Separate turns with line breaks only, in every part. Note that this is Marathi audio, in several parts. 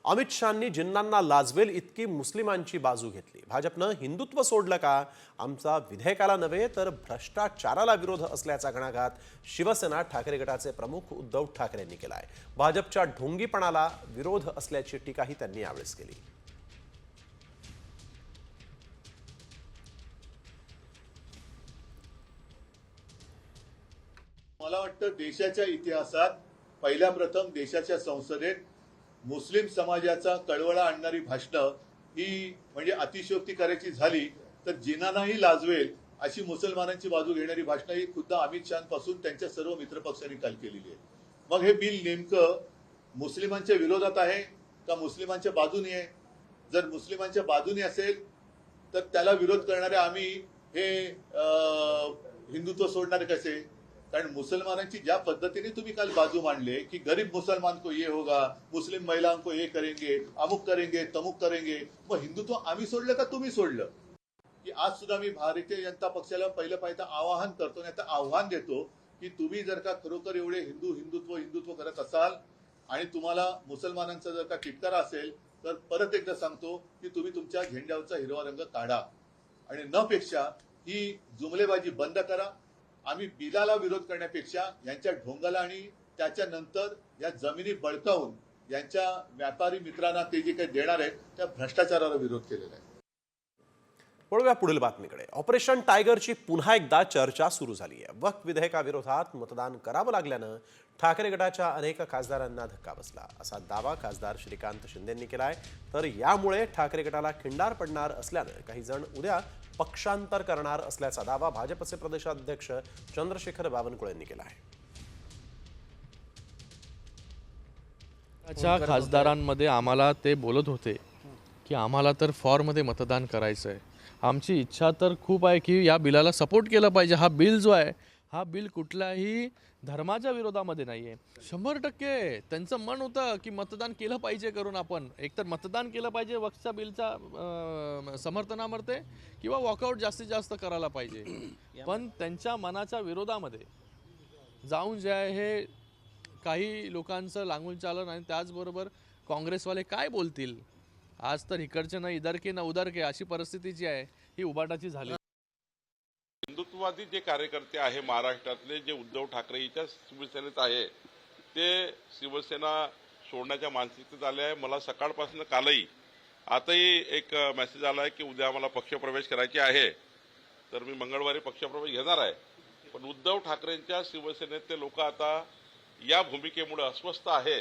अमित शहांनी जिन्नांना लाजवेल इतकी मुस्लिमांची बाजू घेतली। भाजपनं हिंदुत्व सोडलं का? आमचा विधेयकाला नव्हे तर भ्रष्टाचाराला विरोध असल्याचा घणाघात शिवसेना ठाकरे गटाचे प्रमुख उद्धव ठाकरे यांनी केलाय। भाजपच्या ढोंगीपणाला विरोध असल्याची टीकाही त्यांनी यावेळी केली।
मला वाटतं देशाच्या इतिहासात पहिल्या प्रथम देशाच्या संसदेत मुस्लिम समाजाचा कळवळा आणणारी भाषणं ही म्हणजे अतिशयोक्ती करायची झाली तर जिनांनाही लाजवेल अशी मुसलमानांची बाजू घेणारी भाषणं ही खुद्द अमित शहापासून त्यांच्या सर्व मित्रपक्षांनी काल केलेली आहे। मग हे बिल नेमकं मुस्लिमांच्या विरोधात आहे का मुस्लिमांच्या बाजूने आहे? जर मुस्लिमांच्या बाजूने असेल तर त्याला विरोध करणारे आम्ही हे हिंदुत्व सोडणारे कसे? कारण मुसलमानांची ज्या पद्धतीने तुम्ही काल बाजू मांडले की गरीब मुसलमान को ये होगा, मुस्लिम महिलाओं को ये करेंगे, अमुक करेंगे, तमुक करेंगे, मग हिंदुत्व आम्ही सोडलं का तुम्ही सोडलं? की आज सुद्धा मी भारतीय जनता पक्षाला पहिलं आवाहन करतो, नाही तर आव्हान देतो की तुम्ही जर का खरोखर एवढे हिंदुत्व करत असाल आणि तुम्हाला मुसलमानांचा जर का तिटकारा असेल तर परत एकदा सांगतो की तुम्ही तुमच्या झेंड्यावरचा हिरवा रंग काढा आणि न पेक्षा ही जुमलेबाजी बंद करा। आम्ही बिलाला विरोध करण्यापेक्षा यांच्या ढोंगाला आणि त्याच्यानंतर या जमिनी बळकावून यांच्या व्यापारी मित्रांना ते जे काही देणार आहेत त्या भ्रष्टाचाराला विरोध केलेला आहे।
वळूया पुढील बातमीकडे। ऑपरेशन टायगरची पुन्हा एकदा चर्चा सुरू झाली आहे। वक्फ विधेयकाविरोधात मतदान करावं लागल्यानं ठाकरे गटाच्या अनेक खासदारांना धक्का बसला असा दावा खासदार श्रीकांत शिंदेंनी केलाय। तर यामुळे ठाकरे गटाला खिंडार पडणार असल्यानं काही जण उद्या पक्षांतर करणार असल्याचा दावा भाजपचे प्रदेशाध्यक्ष चंद्रशेखर बावनकुळे यांनी केला आहे।
खासदारांमध्ये आम्हाला ते बोलत होते की आम्हाला तर फॉरमध्ये मतदान करायचं आहे। आमची इच्छा तर खूप आहे की या बिलाला सपोर्ट केलं पाहिजे। हा बिल जो आहे हा बिल कुठल्याही धर्माच्या विरोधामध्ये नाही आहे। 100% त्यांचं मन होतं की मतदान केलं पाहिजे करून आपण एकतर मतदान केलं पाहिजे वक्फच्या बिलच्या समर्थनामध्ये किंवा वॉकआउट जास्तीत जास्त करायला पाहिजे। पण त्यांच्या मनाच्या विरोधामध्ये जाऊन जे आहे हे काही लोकांचं लागून चाललं आणि त्याचबरोबर काँग्रेसवाले काय बोलतील। आज तर इकडचे ना इधर के ना उधर के अशी परिस्थिती जी आहे ही उबाटाची झाली।
हिंदुत्ववादी जे कार्यकर्ते आहे महाराष्ट्रातले जे उद्धव ठाकरेच्या शिवसेनेत आहे ते शिवसेना सोडण्याच्या मानसिकतेत आले आहे। मला सकाळपासून कालही आताही एक मेसेज आला आहे की उद्या मला पक्षप्रवेश करायचे आहे तर मी मंगळवारी पक्षप्रवेश घेणार आहे। पण उद्धव ठाकरेंच्या शिवसेनेतले लोक आता या भूमिकेमुळे अस्वस्थ आहे।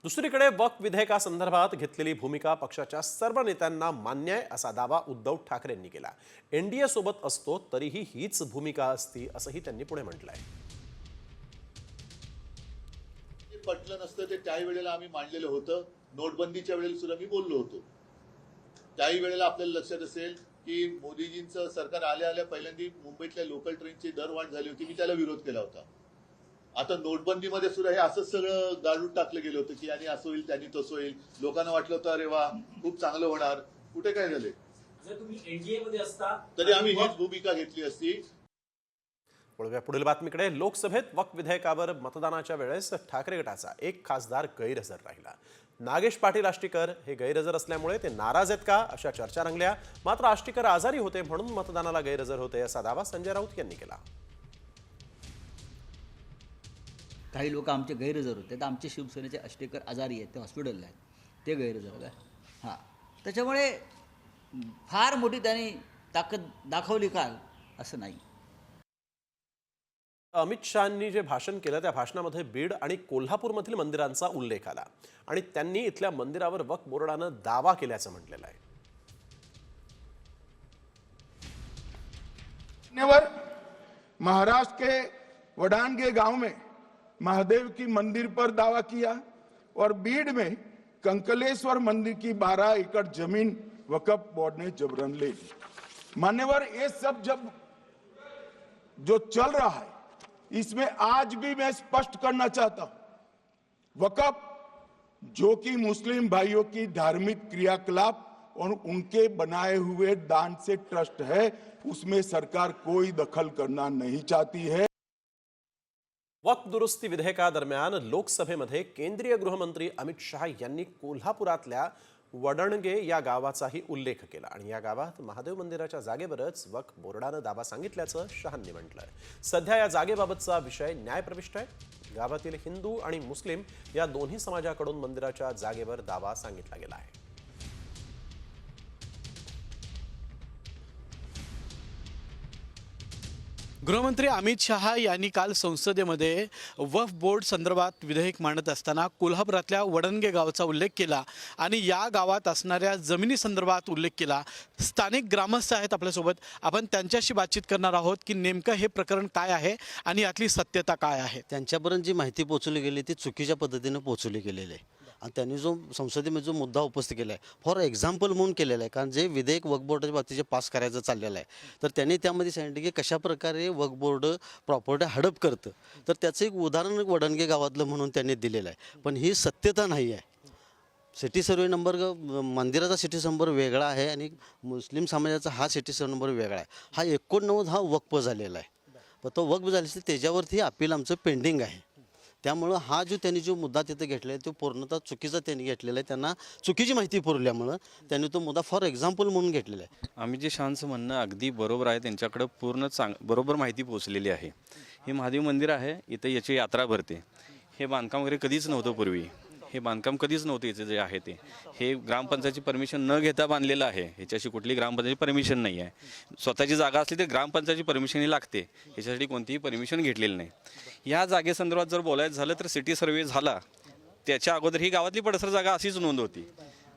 दुसरीकडे वक्फ विधेयकासंदर्भात घेतलेली भूमिका पक्षाच्या सर्व नेत्यांना मान्य आहे असा दावा उद्धव ठाकरेंनी केला। एनडीए सोबत असतो तरीही हीच भूमिका असती असंही त्यांनी पुढे म्हटलंय।
पटलं नसतं ते त्याही वेळेला आम्ही मांडलेलं होतं। नोटबंदीच्या वेळेला सुद्धा मी बोललो होतो। त्याही वेळेला आपल्याला लक्षात असेल की मोदीजींचं सरकार आल्या पहिल्यांदा मुंबईतल्या लोकल ट्रेनची दरवाढ झाली होती, मी त्याला विरोध केला होता। आता नोटबंदीमध्ये सुद्धा हे असंच सगळं गाडून टाकलं गेलं होतं की आणि असं होईल त्यांनी तसं होईल। लोकांना वाटलं होतं अरे वा खूप चांगलं होणार, कुठे काय झाले?
जर तुम्ही एनडीए मध्ये असता
तरी आम्ही हीच भूमिका घेतली असती।
पुढील बातमीकडे। लोकसभेत वक्फ विधेयकावर मतदानाच्या वेळेस ठाकरे गटाचा एक खासदार गैरहजर राहिला। नागेश पाटील आष्टीकर हे गैरहजर असल्यामुळे ते नाराज आहेत का अशा चर्चा रंगल्या। मात्र आष्टीकर आजारी होते म्हणून मतदानाला गैरहजर होते असा दावा संजय राऊत यांनी केला।
काही लोक आमचे गैरहजर होते तर आमचे शिवसेनेचे आष्टीकर आजारी आहेत, ते हॉस्पिटलला आहेत, ते गैरहजर आहे। हां, त्याच्यामुळे फार मोठी त्यांनी ताकद दाखवली काल असं नाही।
अमित शहांनी जे भाषण केलं त्या भाषणामध्ये बीड आणि कोल्हापूरमधील मंदिरांचा उल्लेख आला आणि त्यांनी इथल्या मंदिरावर वक्फ बोर्डानं दावा केल्याचं म्हटलेलं आहे।
महाराष्ट्र के वडानगे गांव में महादेव की मंदिर पर दावा किया और बीड़ में कंकलेश्वर मंदिर की 12 एकड़ जमीन वक्फ बोर्ड ने जबरन ले ली। मान्यवर, ये सब जब जो चल रहा है इसमें आज भी मैं स्पष्ट करना चाहता हूं, वक्फ जो कि मुस्लिम भाइयों की धार्मिक क्रियाकलाप और उनके बनाए हुए दान से ट्रस्ट है, उसमें सरकार कोई दखल करना नहीं चाहती है।
वक्फ दुरुस्ती विधेयकादरम्यान लोकसभेमध्ये केंद्रीय गृहमंत्री अमित शहा यांनी कोल्हापुरातल्या वडणगे या गावाचाही उल्लेख केला आणि या गावात महादेव मंदिराच्या जागेवरच वक्फ बोर्डानं दावा सांगितल्याचं शहांनी म्हटलंय. सध्या या जागेबाबतचा विषय न्यायप्रविष्ट आहे. गावातील हिंदू आणि मुस्लिम या दोन्ही समाजाकडून मंदिराच्या जागेवर दावा सांगितला गेला आहे.
गृहमंत्री अमित शहा यांनी काल संसदेमध्ये वक्फ बोर्ड संदर्भात विधेयक मांडत असताना कोल्हापुरातल्या वडणगे गावाचा उल्लेख केला आणि या गावात असणाऱ्या जमिनी संदर्भात उल्लेख केला. स्थानिक ग्रामस्थ आहेत आपल्यासोबत, आपण त्यांच्याशी बातचीत करणार आहोत की नेमकं हे प्रकरण काय आहे आणि यातली सत्यता काय आहे.
त्यांच्यापर्यंत जी माहिती पोहोचवली गेली ती चुकीच्या पद्धतीनं पोहोचवली गेलेली आहे आणि त्यांनी जो संसदेमध्ये जो मुद्दा उपस्थित केला आहे फॉर एक्झाम्पल म्हणून केलेला आहे. कारण जे विधेयक वक्फ बोर्डाच्या बाबतीत जे पास करायचं चाललेलं आहे तर त्यांनी त्यामध्ये सांगितलं की कशाप्रकारे वक्फ बोर्ड प्रॉपर्टी हडप करतं, तर त्याचं एक उदाहरण वडणगे गावातलं म्हणून त्यांनी दिलेलं आहे. पण ही सत्यता नाही आहे. सिटी सर्वे नंबर मंदिराचा सिटी नंबर वेगळा आहे आणि मुस्लिम समाजाचा हा सिटी सर्वे नंबर वेगळा आहे. हा 89 हा वक्फ झालेला आहे. पण तो वक्फ झाल्यास त्याच्यावरती अपील आमचं पेंडिंग आहे. त्यामुळं हा त्यांनी जो मुद्दा तिथे घेतला आहे तो पूर्णतः चुकीचा त्यांनी घेतलेला आहे. त्यांना चुकीची माहिती पुरवल्यामुळं त्यांनी तो मुद्दा फॉर एक्झाम्पल म्हणून घेतलेला आहे.
आम्ही जे शांतचं म्हणणं अगदी बरोबर आहे. त्यांच्याकडं पूर्ण बरोबर माहिती पोहोचलेली आहे. हे महादेव मंदिर आहे, इथं याची यात्रा भरते. हे बांधकाम वगैरे कधीच नव्हतं पूर्वी. हे बांधकाम कधीच नव्हतं. याचं जे आहे ते हे ग्रामपंचायतची परमिशन न घेता बांधलेलं आहे. ह्याच्याशी कुठली ग्रामपंचायतची परमिशन नाही आहे. स्वतःची जागा असली तर ग्रामपंचायतची परमिशनही लागते. ह्याच्यासाठी कोणतीही परमिशन घेतलेली नाही. ह्या जागेसंदर्भात जर बोलायचं झालं तर सिटी सर्वे झाला त्याच्या अगोदर ही गावातली पडसर जागा अशीच नोंद होती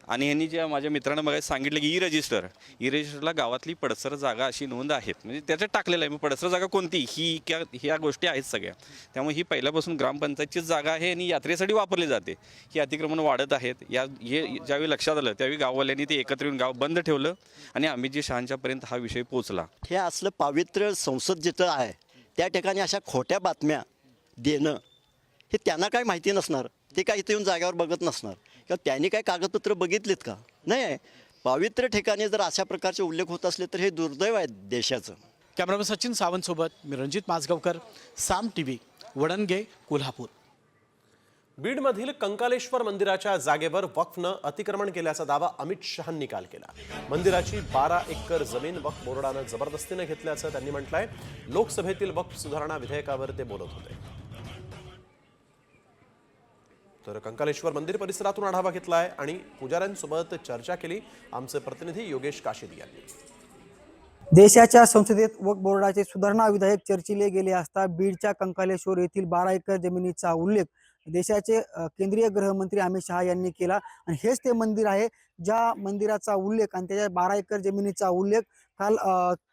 आणि ह्यांनी ज्या माझ्या मित्रांना बघायला सांगितलं की ई रजिस्टरला गावातली पडसर जागा अशी नोंद आहेत, म्हणजे त्याच्यात टाकलेलं आहे. मग पडसर जागा कोणती ही ह्या गोष्टी आहेत सगळ्या. त्यामुळे ही पहिल्यापासून ग्रामपंचायतचीच जागा आहे आणि यात्रेसाठी वापरली जाते. ही अतिक्रमण वाढत आहेत. हे ज्यावेळी लक्षात आलं त्यावेळी गाववाल्यांनी ते एकत्र येऊन गाव बंद ठेवलं आणि अमितजी शहांच्यापर्यंत हा विषय पोहोचला.
हे असलं पवित्र संसद जिथं आहे त्या ठिकाणी अशा खोट्या बातम्या देणं हे त्यांना काय माहिती नसणार. ते काय इथे येऊन जागेवर बघत नसणार किंवा त्यांनी काय कागदपत्र बघितलीत का नाही. पवित्र ठिकाणी जर अशा प्रकारचे उल्लेख होत असले तर हे दुर्दैव आहे देशाचं.
कॅमेरामन सचिन सावंतसोबत मी रणजित माजगावकर, साम TV, वडणगे, कोल्हापूर.
बीडमधील कंकालेश्वर मंदिराच्या जागेवर वक्फनं अतिक्रमण केल्याचा दावा अमित शहांनी काल केला. मंदिराची 12 एकर जमीन वक्फ बोर्डानं जबरदस्तीनं घेतल्याचं त्यांनी म्हटलंय. लोकसभेतील वक्फ सुधारणा विधेयकावर ते बोलत होते. तर कंकालेश्वर मंदिर परिसरातून आढावा घेतलाय आणि पुजाऱ्यांसोबत चर्चा केली आमचे प्रतिनिधी योगेश काशीद यांनी.
देशाच्या संसदेत वक्फ बोर्डाचे सुधारणा विधेयक चर्चिले गेले असता बीडच्या कंकालेश्वर येथील 12 एकर जमिनीचा उल्लेख देशाचे केंद्रीय गृहमंत्री अमित शहा यांनी केला आणि हेच ते मंदिर आहे ज्या मंदिराचा उल्लेख आणि त्याच्या 12 एकर जमिनीचा उल्लेख काल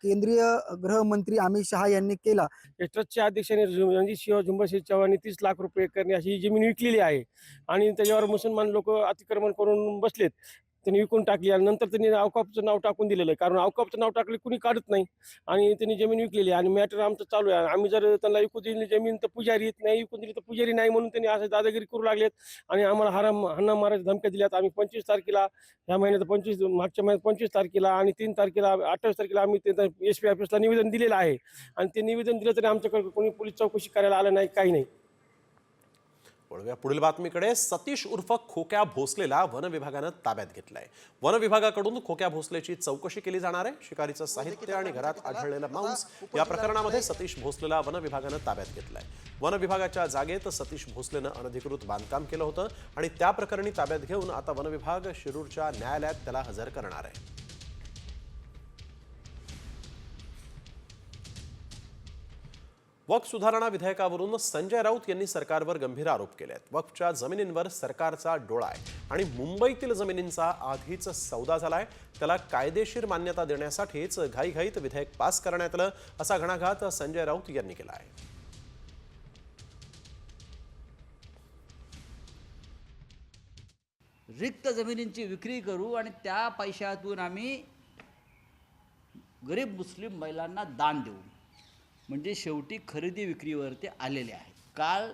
केंद्रीय गृहमंत्री अमित शहा यांनी केला.
ट्रस्टच्या अध्यक्षांनी रणजित झुंबरसिंह चव्हाण 30 लाख रुपये करणे अशी जमीन विकलेली आहे आणि त्याच्यावर मुसलमान लोक अतिक्रमण करून बसलेत. त्यांनी विकून टाकली आणि नंतर त्यांनी अवकापचं नाव टाकून दिलेलं आहे. कारण अवकापचं नाव टाकले कुणी काढत नाही आणि त्यांनी जमीन विकलेली आहे आणि मॅटर आमचं चालू आहे. आम्ही जर त्यांना विकून दिली जमीन तर पुजारी नाही, विकून दिली तर पुजारी नाही म्हणून त्यांनी असं दादागिरी करू लागलेत आणि आम्हाला हाणा मारायच्या धमक्या दिल्यात. आम्ही 25 तारखेला ह्या महिन्यात मागच्या महिन्यात 25 तारखेला आणि 3 तारखेला 28 तारखेला आम्ही SP ऑफिसला निवेदन दिलेलं आहे आणि ते निवेदन दिलं तरी आमच्याकडे कोणी पोलीस चौकशी करायला आलं नाही, काही नाही.
वळूया पुढील बातमीकडे. सतीश उर्फ खोक्या भोसलेला वन विभागानं ताब्यात घेतलाय. वन विभागाकडून खोक्या भोसलेची चौकशी केली जाणार आहे. शिकारीचं साहित्य आणि घरात आढळलेलं मांस या प्रकरणामध्ये सतीश भोसलेला वन विभागानं ताब्यात घेतलाय. वन विभागाच्या जागेत सतीश भोसलेनं अनधिकृत बांधकाम केलं होतं आणि त्या प्रकरणी ताब्यात घेऊन आता वन विभाग शिरूरच्या न्यायालयात त्याला हजर करणार आहे. वक्फ सुधारणा विधेयकावरून संजय राऊत यांनी सरकारवर गंभीर आरोप केले आहेत. वक्फच्या जमिनींवर सरकारचा डोळा आहे आणि मुंबईतील जमिनींचा आधीच सौदा झालाय. त्याला कायदेशीर मान्यता देण्यासाठीच घाईघाईत विधेयक पास करण्यात आलं असा घणाघात संजय राऊत यांनी केला आहे.
रिक्त जमिनींची विक्री करू आणि त्या पैशातून आम्ही गरीब मुस्लिम महिलांना दान देऊ, म्हणजे शेवटी खरेदी विक्रीवर ते आलेले आहेत. काल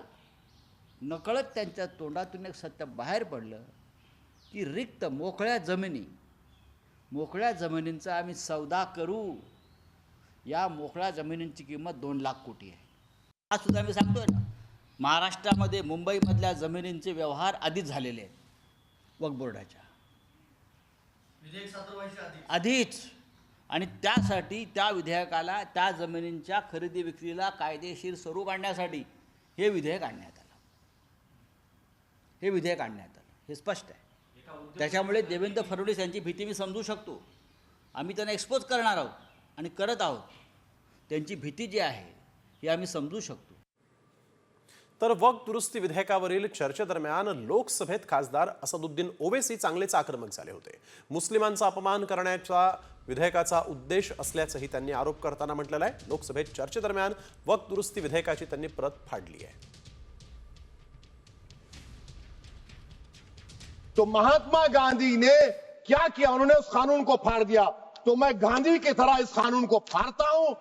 नकळत त्यांच्या तोंडातून एक सत्य बाहेर पडलं की रिक्त मोकळ्या जमिनींचा आम्ही सौदा करू. या मोकळ्या जमिनींची किंमत 2 लाख कोटी आहे. आज सुद्धा मी सांगतोय ना, महाराष्ट्रामध्ये मुंबईमधल्या जमिनींचे व्यवहार आधीच झालेले आहेत वक्फ बोर्डाच्या आधीच, आणि त्यासाठी त्या विधेयकाला त्या जमिनींच्या खरेदी विक्रीला कायदेशीर स्वरूप आणण्यासाठी हे विधेयक आणण्यात आलं. हे स्पष्ट आहे. त्याच्यामुळे देवेंद्र फडणवीस यांची भीती मी समजू शकतो. आम्ही त्यांना एक्सपोज करणार आहोत आणि करत आहोत. त्यांची भीती जी आहे हे आम्ही समजू शकतो.
तर वक्फ दुरुस्ती विधेयकावरील चर्चेदरम्यान लोकसभेत खासदार असदुद्दीन ओवेसी चांगलेच आक्रमक झाले होते. मुस्लिमांचा अपमान करण्याचा विधेयकाचा उद्देश असल्याचंही त्यांनी आरोप करताना म्हटलेलं आहे. लोकसभेत चर्चेदरम्यान वक्फ दुरुस्ती विधेयकाची त्यांनी प्रत फाडली आहे.
तो महात्मा गांधी ने क्या किया, उन्होंने उस कानून को फाड़ दिया. तो मैं गांधी की तरह इस कानून को फाड़ता हूं.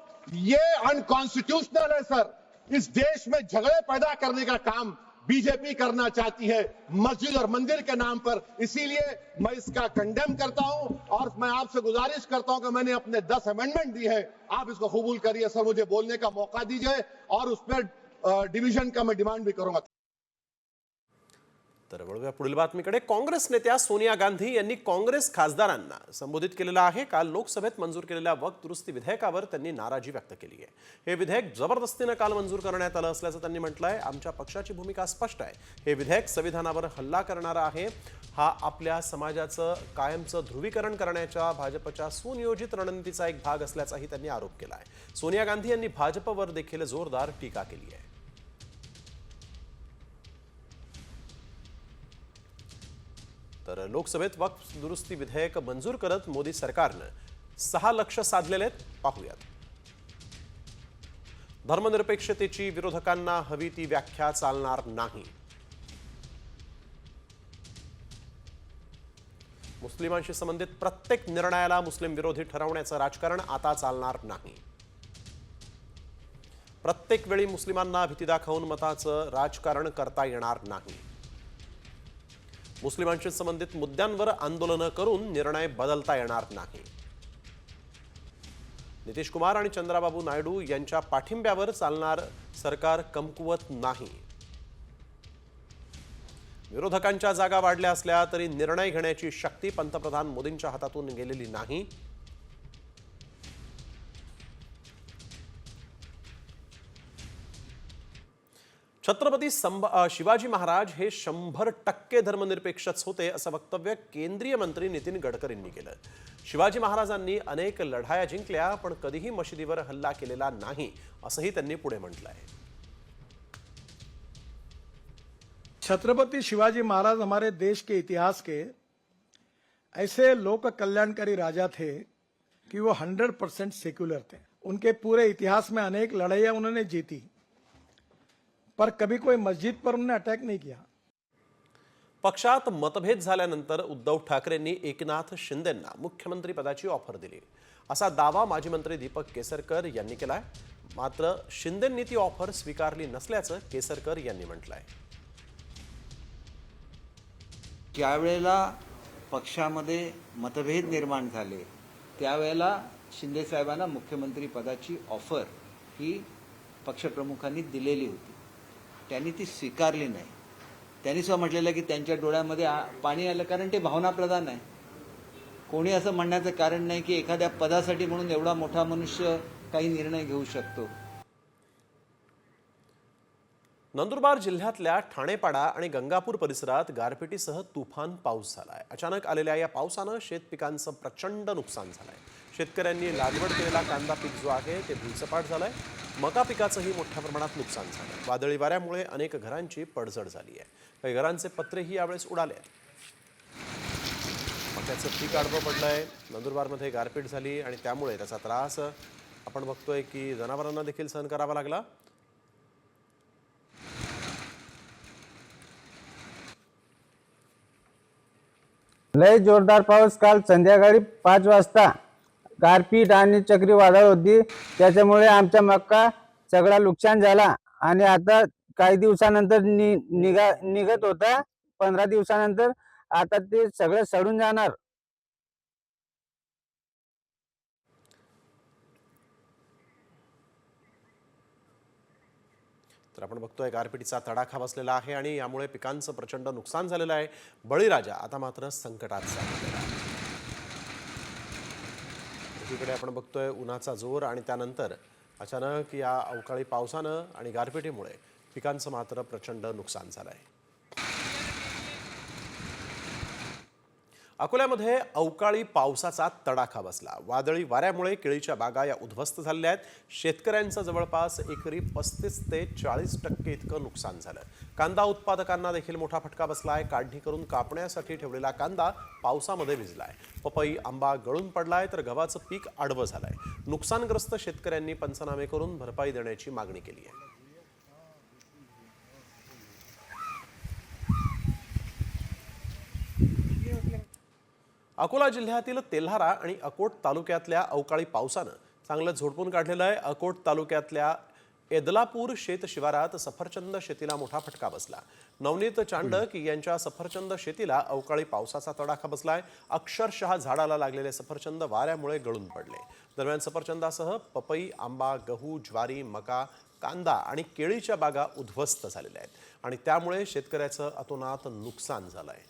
ये अनकॉन्स्टिट्यूशनल है सर. इस देश में झगड़े पैदा करने का काम बीजेपी करना चाहती है मस्जिद और मंदिर के नाम पर. इसीलिए मैं इसका कंडेम करता हूं और मैं आपसे गुजारिश करता हूं कि मैंने अपने 10 अमेंडमेंट दी है, आप इसको कबूल करिए सर. मुझे बोलने का मौका दीजिए और उस पर डिविजन का मैं डिमांड भी करूंगा.
तर वळूया पुढील बातमीकडे. काँग्रेस नेत्या सोनिया गांधी यांनी काँग्रेस खासदारांना संबोधित केलेलं आहे. काल लोकसभेत मंजूर केलेल्या वक्फ दुरुस्ती विधेयकावर त्यांनी नाराजी व्यक्त केली आहे. हे विधेयक जबरदस्तीनं काल मंजूर करण्यात आलं असल्याचं त्यांनी म्हटलंय. आमच्या पक्षाची भूमिका स्पष्ट आहे. हे विधेयक संविधानावर हल्ला करणारं आहे. हा आपल्या समाजाचं कायमचं ध्रुवीकरण करण्याच्या भाजपच्या सुनियोजित रणनीतीचा एक भाग असल्याचाही त्यांनी आरोप केला आहे. सोनिया गांधी यांनी भाजपवर देखील जोरदार टीका केली आहे. तर लोकसभेत वक्फ दुरुस्ती विधेयक मंजूर करत मोदी सरकारनं 6 लक्ष्य साधलेले आहेत. पाहूयात. धर्मनिरपेक्षतेची विरोधकांना हवी ती व्याख्या चालणार नाही. मुस्लिमांशी संबंधित प्रत्येक निर्णयाला मुस्लिम विरोधी ठरवण्याचं राजकारण आता चालणार नाही. प्रत्येक वेळी मुस्लिमांना भीती दाखवून मताचं राजकारण करता येणार नाही. मुस्लिमांशी संबंधित मुद्द्यांवर आंदोलनं करून निर्णय बदलता येणार नाही. नितीश कुमार आणि चंद्राबाबू नायडू यांच्या पाठिंब्यावर चालणार सरकार कमकुवत नाही. विरोधकांच्या जागा वाढल्या असल्या तरी निर्णय घेण्याची शक्ती पंतप्रधान मोदींच्या हातातून गेलेली नाही. छत्रपती शिवाजी महाराज हे 100% धर्मनिरपेक्षच होते असं वक्तव्य केंद्रीय मंत्री नितीन गडकरींनी केलं. शिवाजी महाराजांनी अनेक लढाया जिंकल्या पण कधीही मशिदीवर हल्ला केलेला नाही असंही त्यांनी पुढे म्हटलं आहे.
छत्रपति शिवाजी महाराज हमारे देश के इतिहास के ऐसे लोक कल्याणकारी राजा थे कि वो 100% सेक्युलर थे. उनके पूरे इतिहास में अनेक लड़ाइयां उन्होंने जीती पर कभी कोई मस्जिद पर उन्होंने अटैक नहीं किया.
पक्षात मतभेद झाल्यानंतर उद्धव ठाकरेंनी एकनाथ शिंदेंना मुख्यमंत्री पदाची ऑफर दिली असा दावा माजी मंत्री दीपक केसरकर यांनी केलाय. मात्र शिंदेंनी ती ऑफर स्वीकारली नसल्याचं केसरकर यांनी म्हटलंय.
ज्यावेळेला पक्षामध्ये मतभेद निर्माण झाले त्यावेळेला शिंदे साहेबांना मुख्यमंत्री पदाची ऑफर ही पक्षप्रमुखांनी दिलेली होती. त्यांनी ती स्वीकारली नाही. त्यांनी सुद्धा म्हटलेलं की त्यांच्या डोळ्यामध्ये पाणी आलं कारण ते भावनाप्रधान आहे. कोणी असं म्हणण्याचं कारण नाही की एखाद्या पदासाठी म्हणून एवढा मोठा मनुष्य काही निर्णय घेऊ शकतो.
नंदुरबार जिल्ह्यातल्या ठाणेपाडा आणि गंगापूर परिसरात गारपिटीसह तुफान पाऊस झालाय. अचानक आलेल्या या पावसानं शेत पिकांचं प्रचंड नुकसान झालंय. शेतकऱ्यांनी लागवड केलेला कांदा पीक जो आहे ते भुईसपाट झालंय. मका पिकाचंही मोठ्या प्रमाणात नुकसान झालंय. वादळी वाऱ्यामुळे अनेक घरांची पडझड झाली आहे. काही घरांचे पत्रेही यावेळेस उडाले आहेत. मक्याचं पीक आडवं पडलंय. नंदुरबारमध्ये गारपीट झाली आणि त्यामुळे त्याचा त्रास आपण बघतोय की जनावरांना देखील सहन करावा लागला.
लय जोरदार पाऊस काल संध्याकाळी 5 वाजता गारपीट आणि चक्रीवादळ होती. त्याच्यामुळे आमचा मक्का सगळा नुकसान झाला आणि आता काही दिवसानंतर निघत होता. 15 दिवसानंतर आता ते सगळं सडून जाणार.
तर आपण बघतोय गारपिटीचा तडाखा बसलेला आहे आणि यामुळे पिकांचं प्रचंड नुकसान झालेलं आहे. बळीराजा आता मात्र संकटात सापडलेला आहे. एकीकडे आपण बघतोय उन्हाचा जोर आणि त्यानंतर अचानक या अवकाळी पावसानं आणि गारपिटीमुळे पिकांचं मात्र प्रचंड नुकसान झालं आहे. अकोल्यामध्ये अवकाळी पावसाचा तडाखा बसला. वादळी वाऱ्यामुळे केळीच्या बागा या उद्ध्वस्त झालेल्या आहेत. शेतकऱ्यांचं जवळपास एकरी 35 ते 40% इतकं नुकसान झालं. कांदा उत्पादकांना देखील मोठा फटका बसलाय. काढणी करून कापण्यासाठी ठेवलेला कांदा पावसामध्ये भिजलाय. पपई आंबा गळून पडलाय तर गव्हाचं पीक आडवं झालंय. नुकसानग्रस्त शेतकऱ्यांनी पंचनामे करून भरपाई देण्याची मागणी केली आहे. अकोला जिल्ह्यातील तेल्हारा आणि अकोट तालुक्यातल्या अवकाळी पावसानं चांगलं झोडपून काढलेलं आहे. अकोट तालुक्यातल्या एदलापूर शेत शिवारात सफरचंद शेतीला मोठा फटका बसला. नवनीत चांडक यांच्या सफरचंद शेतीला अवकाळी पावसाचा तडाखा बसलाय. अक्षरशः झाडाला लागलेले सफरचंद वाऱ्यामुळे गळून पडले. दरम्यान सफरचंदासह पपई, आंबा, गहू, ज्वारी, मका, कांदा आणि केळीच्या बागा उद्ध्वस्त झालेल्या आहेत आणि त्यामुळे शेतकऱ्याचं अतोनात नुकसान झालंय.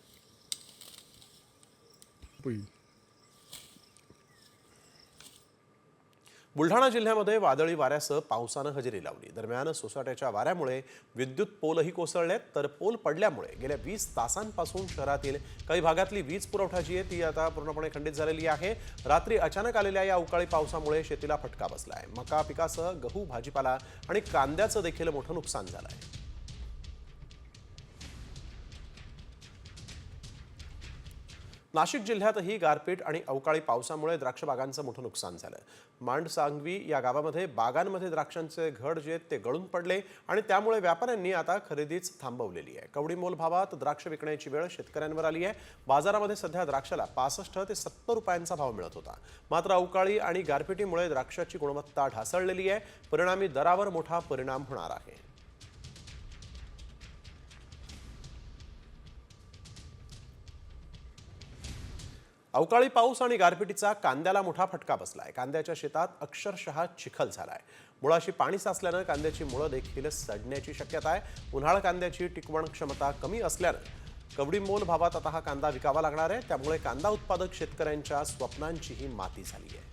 बुलढाणा जिल्ह्यामध्ये वादळी वाऱ्यासह पावसानं हजेरी लावली. दरम्यान सोसाट्याच्या वाऱ्यामुळे विद्युत पोलही कोसळलेत. तर पोल पडल्यामुळे गेल्या 20 तासांपासून शहरातील काही भागातली वीज पुरवठा जी आहे ती आता पूर्णपणे खंडित झालेली आहे. रात्री अचानक आलेल्या या अवकाळी पावसामुळे शेतीला फटका बसलाय. मका पिकासह गहू, भाजीपाला आणि कांद्याचं देखील मोठं नुकसान झालंय. नाशिक जिल्ह्यातही गारपीट आणि अवकाळी पावसामुळे द्राक्ष बागांचं मोठं नुकसान झालं. मांडसांगवी या गावामध्ये बागांमध्ये द्राक्षांचे घड जे ते गळून पडले आणि त्यामुळे व्यापाऱ्यांनी आता खरेदीच थांबवलेली आहे. कवडीमोल भावात द्राक्ष विकण्याची वेळ शेतकऱ्यांवर आली आहे. बाजारामध्ये सध्या द्राक्षाला 65 ते 70 रुपयांचा भाव मिळत होता. मात्र अवकाळी आणि गारपिटीमुळे द्राक्षाची गुणवत्ता ढासळलेली आहे. परिणामी दरावर मोठा परिणाम होणार आहे. अवकाळी पाऊस आणि गारपिटीचा कांद्याला मोठा फटका बसलाय. कांद्याच्या शेतात अक्षरशः चिखल झालाय. मुळाशी पाणी साचल्यानं कांद्याची मुळं देखील सडण्याची शक्यता आहे. उन्हाळ कांद्याची टिकवण क्षमता कमी असल्यानं कवडीमोल भावात आता हा कांदा विकावा लागणार आहे. त्यामुळे कांदा उत्पादक शेतकऱ्यांच्या स्वप्नांचीही माती झाली आहे.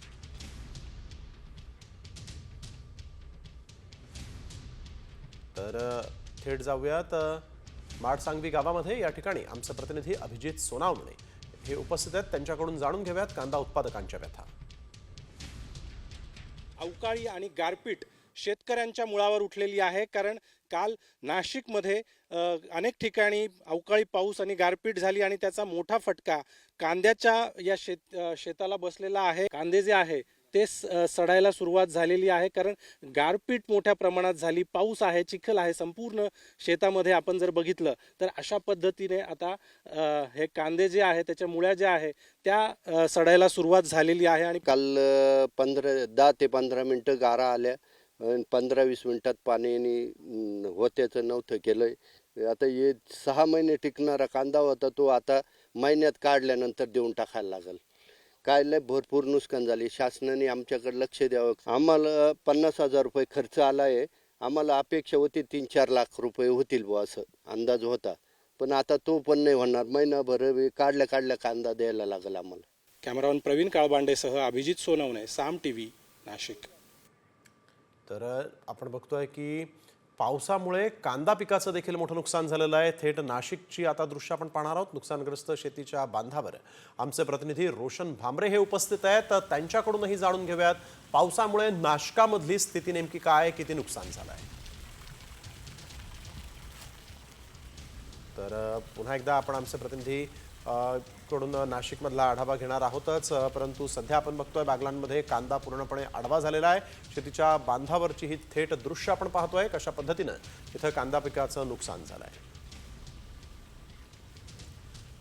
तर थेट जाऊयात माडसांगवी गावामध्ये. या ठिकाणी आमचे प्रतिनिधी अभिजित सोनावणे हे उपस्थित आहेत. त्यांच्याकडून जाणून घेऊयात कांदा उत्पादकांच्या व्यथा.
अवकाळी आणि गारपीट शेतकऱ्यांच्या मुळावर उठलेली आहे. कारण काल नाशिकमध्ये अनेक ठिकाणी अवकाळी पाऊस आणि गारपीट झाली आणि त्याचा मोठा फटका कांद्याच्या या शेताला बसलेला आहे. कांदे जे आहे ते सडायला सुरुवात झालेली आहे. कारण गारपीट मोठ्या प्रमाणात झाली. पाऊस आहे, चिखल आहे संपूर्ण शेतामध्ये. आपण जर बघितलं तर अशा पद्धतीने आता हे कांदे जे आहे त्याच्या मुळ्या ज्या आहे त्या सडायला सुरुवात झालेली आहे. आणि
काल 10 ते 15 मिनटं गारा आल्या. 15-20 मिनिटात पाणी होत्याचं नव्हतं केलंय. आता हे 6 महिने टिकणारा कांदा होता तो आता महिन्यात काढल्यानंतर देऊन टाकायला लागल. काय लय भरपूर नुकसान झाली. शासनाने आमच्याकडे लक्ष द्यावं. आम्हाला 50,000 रुपये खर्च आला आहे. आम्हाला अपेक्षा होती 3-4 लाख रुपये होतील बुवा असं अंदाज होता. पण आता तो पण नाही होणार. महिनाभर काढल्या कांदा द्यायला लागेल आम्हाला.
कॅमेरामन प्रवीण काळबांडेसह अभिजित सोनवणे, साम टीव्ही, नाशिक.
तर आपण बघतोय की पावसामुळे कांदा पिकाचं देखील मोठं नुकसान झालेलं आहे. थेट नाशिकची आता दृश्य आपण पाहणार आहोत. नुकसानग्रस्त शेतीच्या बांधावर आमचे प्रतिनिधी रोशन भामरे हे उपस्थित आहेत. तर त्यांच्याकडूनही जाणून घेऊयात पावसामुळे नाशकामधली स्थिती नेमकी काय, किती नुकसान झालं आहे. तर पुन्हा एकदा आपण आमचे प्रतिनिधी कडून नाशिकमधला आढावा घेणार आहोतच. परंतु सध्या आपण बघतोय बागलांमध्ये कांदा पूर्णपणे आडवा झालेला आहे. शेतीच्या बांधावरची ही थेट दृश्य आपण पाहतोय कशा पद्धतीनं इथं कांदा पिकाचं नुकसान झालं आहे.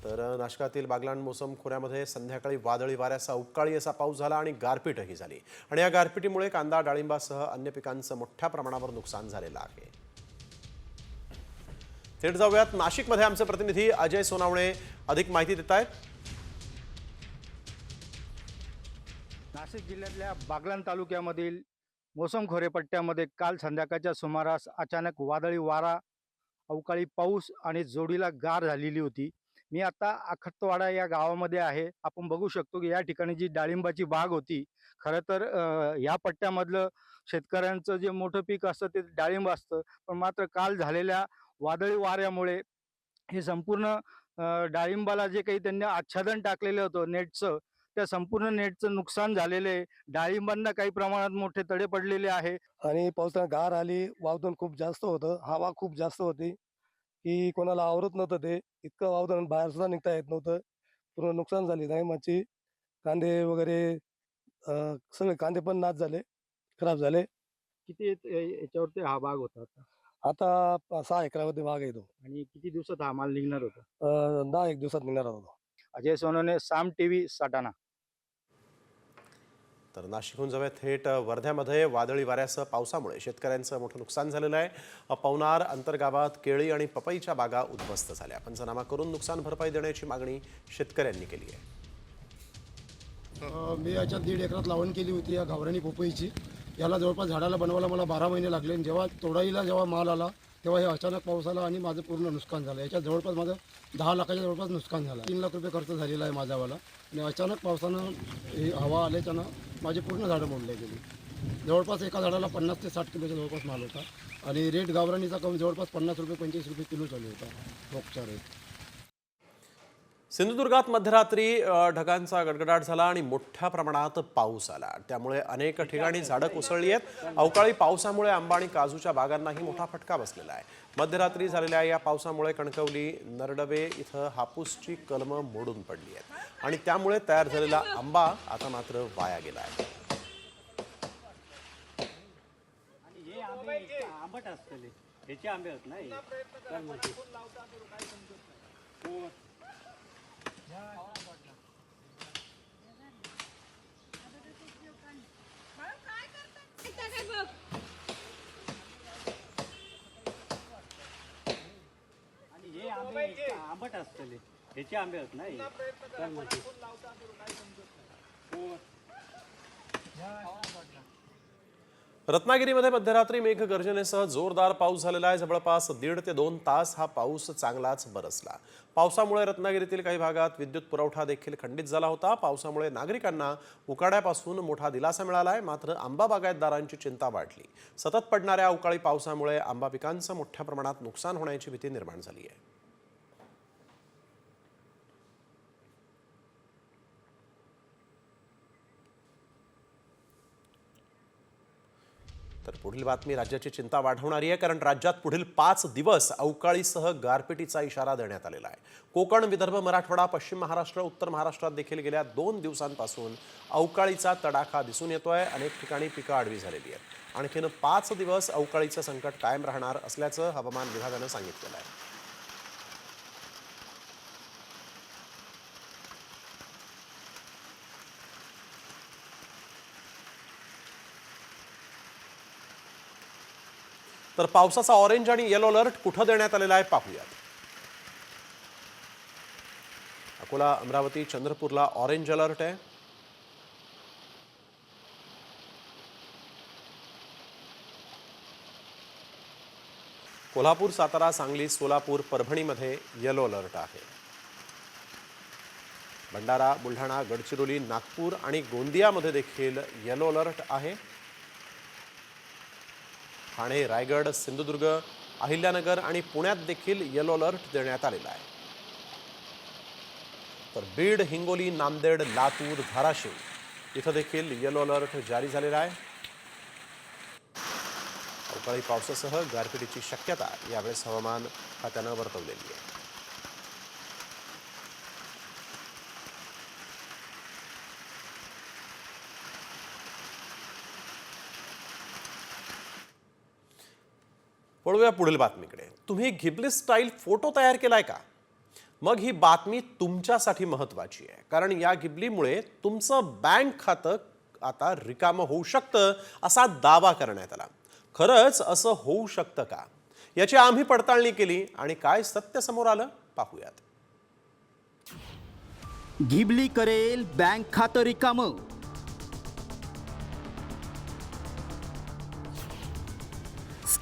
तर नाशिकातील बागलाण मोसम खोऱ्यामध्ये संध्याकाळी वादळी वाऱ्याचा अवकाळी असा पाऊस झाला आणि गारपीटही झाली आणि या गारपिटीमुळे कांदा, डाळिंबासह अन्य पिकांचं मोठ्या प्रमाणावर नुकसान झालेलं आहे. थेट जाऊयात नाशिकमध्ये आमचे प्रतिनिधी अजय सोनावणे अधिक माहिती देत आहेत.
नाशिक जिल्ह्यातल्या बागलाण तालुक्यामधील मोसमखोरे पट्ट्यामध्ये काल संध्याकाळच्या सुमारास अचानक वादळी वारा, अवकाळी पाऊस आणि जोडीला गार झालेली होती. मी आता आखटवाडा या गावामध्ये आहे. आपण बघू शकतो की या ठिकाणी जी डाळिंबाची बाग होती, खरं तर या पट्ट्यामधलं शेतकऱ्यांचं जे मोठं पीक असतं ते डाळिंब असतं. पण मात्र काल झालेल्या वादळी वाऱ्यामुळे हे संपूर्ण डाळिंबाला जे काही त्यांनी आच्छादन टाकलेलं होतं नेटचं, त्या संपूर्ण नेटचं नुकसान झालेलं आहे. डाळिंबांना काही प्रमाणात मोठे तडे पडलेले आहे.
आणि पावसानं गार आली, वावदन खूप जास्त होतं, हवा खूप जास्त होती की कोणाला आवरत नव्हतं ते. इतकं वावदन बाहेर सुद्धा निघता येत नव्हतं. पूर्ण नुकसान झाली डाळिंबाची. कांदे वगैरे सगळे कांदे पण नाश झाले, खराब झाले.
किती याच्यावरती हा बाग होता आता?
आता 6 एकरामध्ये बाग आहे तो.
आणि किती दिवसात हा माल निघणार होता?
10 एक दिवसात निघणार होता.
अजय सोनवणे, साम टीव्ही, सटाणा.
तर नाशिकहून जाऊया थेट वर्ध्यामध्ये वादळी वाऱ्यासह पावसामुळे शेतकऱ्यांचं मोठं नुकसान झालेलं आहे. पवनार अंतर्गावात केळी आणि पपईच्या बागा उद्ध्वस्त झाल्या. पंचनामा करून नुकसान भरपाई देण्याची मागणी शेतकऱ्यांनी केली आहे.
मी याच्यात 1.5 एकरात लावण केली होती या गावरानी पपईची. याला जवळपास झाडाला बनवायला मला 12 महिने लागले. आणि जेव्हा तोडाईला जेव्हा माल आला तेव्हा हे अचानक पाऊस आला आणि माझं पूर्ण नुकसान झालं. याच्यात जवळपास माझं 10 लाखाच्या जवळपास नुकसान झालं. 3 लाख रुपये खर्च झालेला आहे माझ्यावाला. आणि अचानक पावसानं हे हवा आल्याच्यानं माझी पूर्ण झाडं मोडले गेली. जवळपास एका झाडाला 50 ते 60 किलोच्या जवळपास माल होता. आणि रेट गावरानीचा कमी जवळपास 50 रुपये 25 रुपये किलो चालू होता रोजचा रेट.
सिंधुदुर्गात मध्यरात्री ढगांचा गडगडाट झाला आणि मोठ्या प्रमाणात पाऊस आला. त्यामुळे अनेक ठिकाणी झाडं कोसळली आहेत. अवकाळी पावसामुळे आंबा आणि काजूच्या बागांनाही मोठा फटका बसलेला आहे. मध्यरात्री झालेल्या या पावसामुळे कणकवली, नरडवे इथं हापूसची कलमं मोडून पडली आहेत आणि त्यामुळे तयार झालेला आंबा आता मात्र वाया गेला आहे.
आंबट असतले ह्याचे आंबे होत नाही. हे आंबे आंबट असतले ह्याचे आंबे होत नाही.
रत्नागिरीमध्ये मध्यरात्री मेघगर्जनेसह जोरदार पाऊस झालेला आहे. जवळपास 1.5 ते 2 तास हा पाऊस चांगलाच बरसला. पावसामुळे रत्नागिरीतील काही भागात विद्युत पुरवठा देखील खंडित झाला होता. पावसामुळे नागरिकांना उकाड्यापासून मोठा दिलासा मिळाला आहे. मात्र आंबा बागायतदारांची चिंता वाढली. सतत पडणाऱ्या अवकाळी पावसामुळे आंबा पिकांचं मोठ्या प्रमाणात नुकसान होण्याची भीती निर्माण झाली आहे. तर पुढील बातमी राज्याची चिंता वाढवणारी आहे. कारण राज्यात पुढील 5 दिवस अवकाळीसह गारपिटीचा इशारा देण्यात आलेला आहे. कोकण, विदर्भ, मराठवाडा, पश्चिम महाराष्ट्र, उत्तर महाराष्ट्रात देखील गेल्या 2 दिवसांपासून अवकाळीचा तडाखा दिसून येतोय. अनेक ठिकाणी पिकं आडवी झालेली आहेत. आणखीन 5 दिवस अवकाळीचं संकट कायम राहणार असल्याचं हवामान विभागानं सांगितलेलं आहे. तर पावसाचा ऑरेंज आणि येलो अलर्ट कुठं देण्यात आलेला आहे पाहूयात. अकोला, अमरावती, चंद्रपूरला ऑरेंज अलर्ट आहे. कोल्हापूर, सातारा, सांगली, सोलापूर, परभणीमध्ये येलो अलर्ट आहे. भंडारा, बुलढाणा, गडचिरोली, नागपूर आणि गोंदियामध्ये देखील येलो अलर्ट आहे. ठाणे, रायगड, सिंधुदुर्ग, अहिल्यानगर आणि पुण्यात देखील येलो अलर्ट देण्यात आलेला आहे. तर बीड, हिंगोली, नांदेड, लातूर, धाराशिव इथं देखील येलो अलर्ट जारी झालेला आहे. अवकाळी पावसासह गारपिटीची शक्यता यावेळेस हवामान खात्यानं वर्तवलेली आहे. वळूया पुढील बातमीकडे. तुम्ही घिबली स्टाईल फोटो तयार केलाय का? मग ही बातमी तुमच्यासाठी महत्त्वाची आहे. कारण या घिबलीमुळे तुमचं बँक खातं आता रिकामं होऊ शकतं असा दावा करण्यात आला. खरंच असं होऊ शकतं का? याची आम्ही पडताळणी केली आणि काय सत्य समोर आलं पाहूयात.
घिबली करेल बँक खातं रिकामं.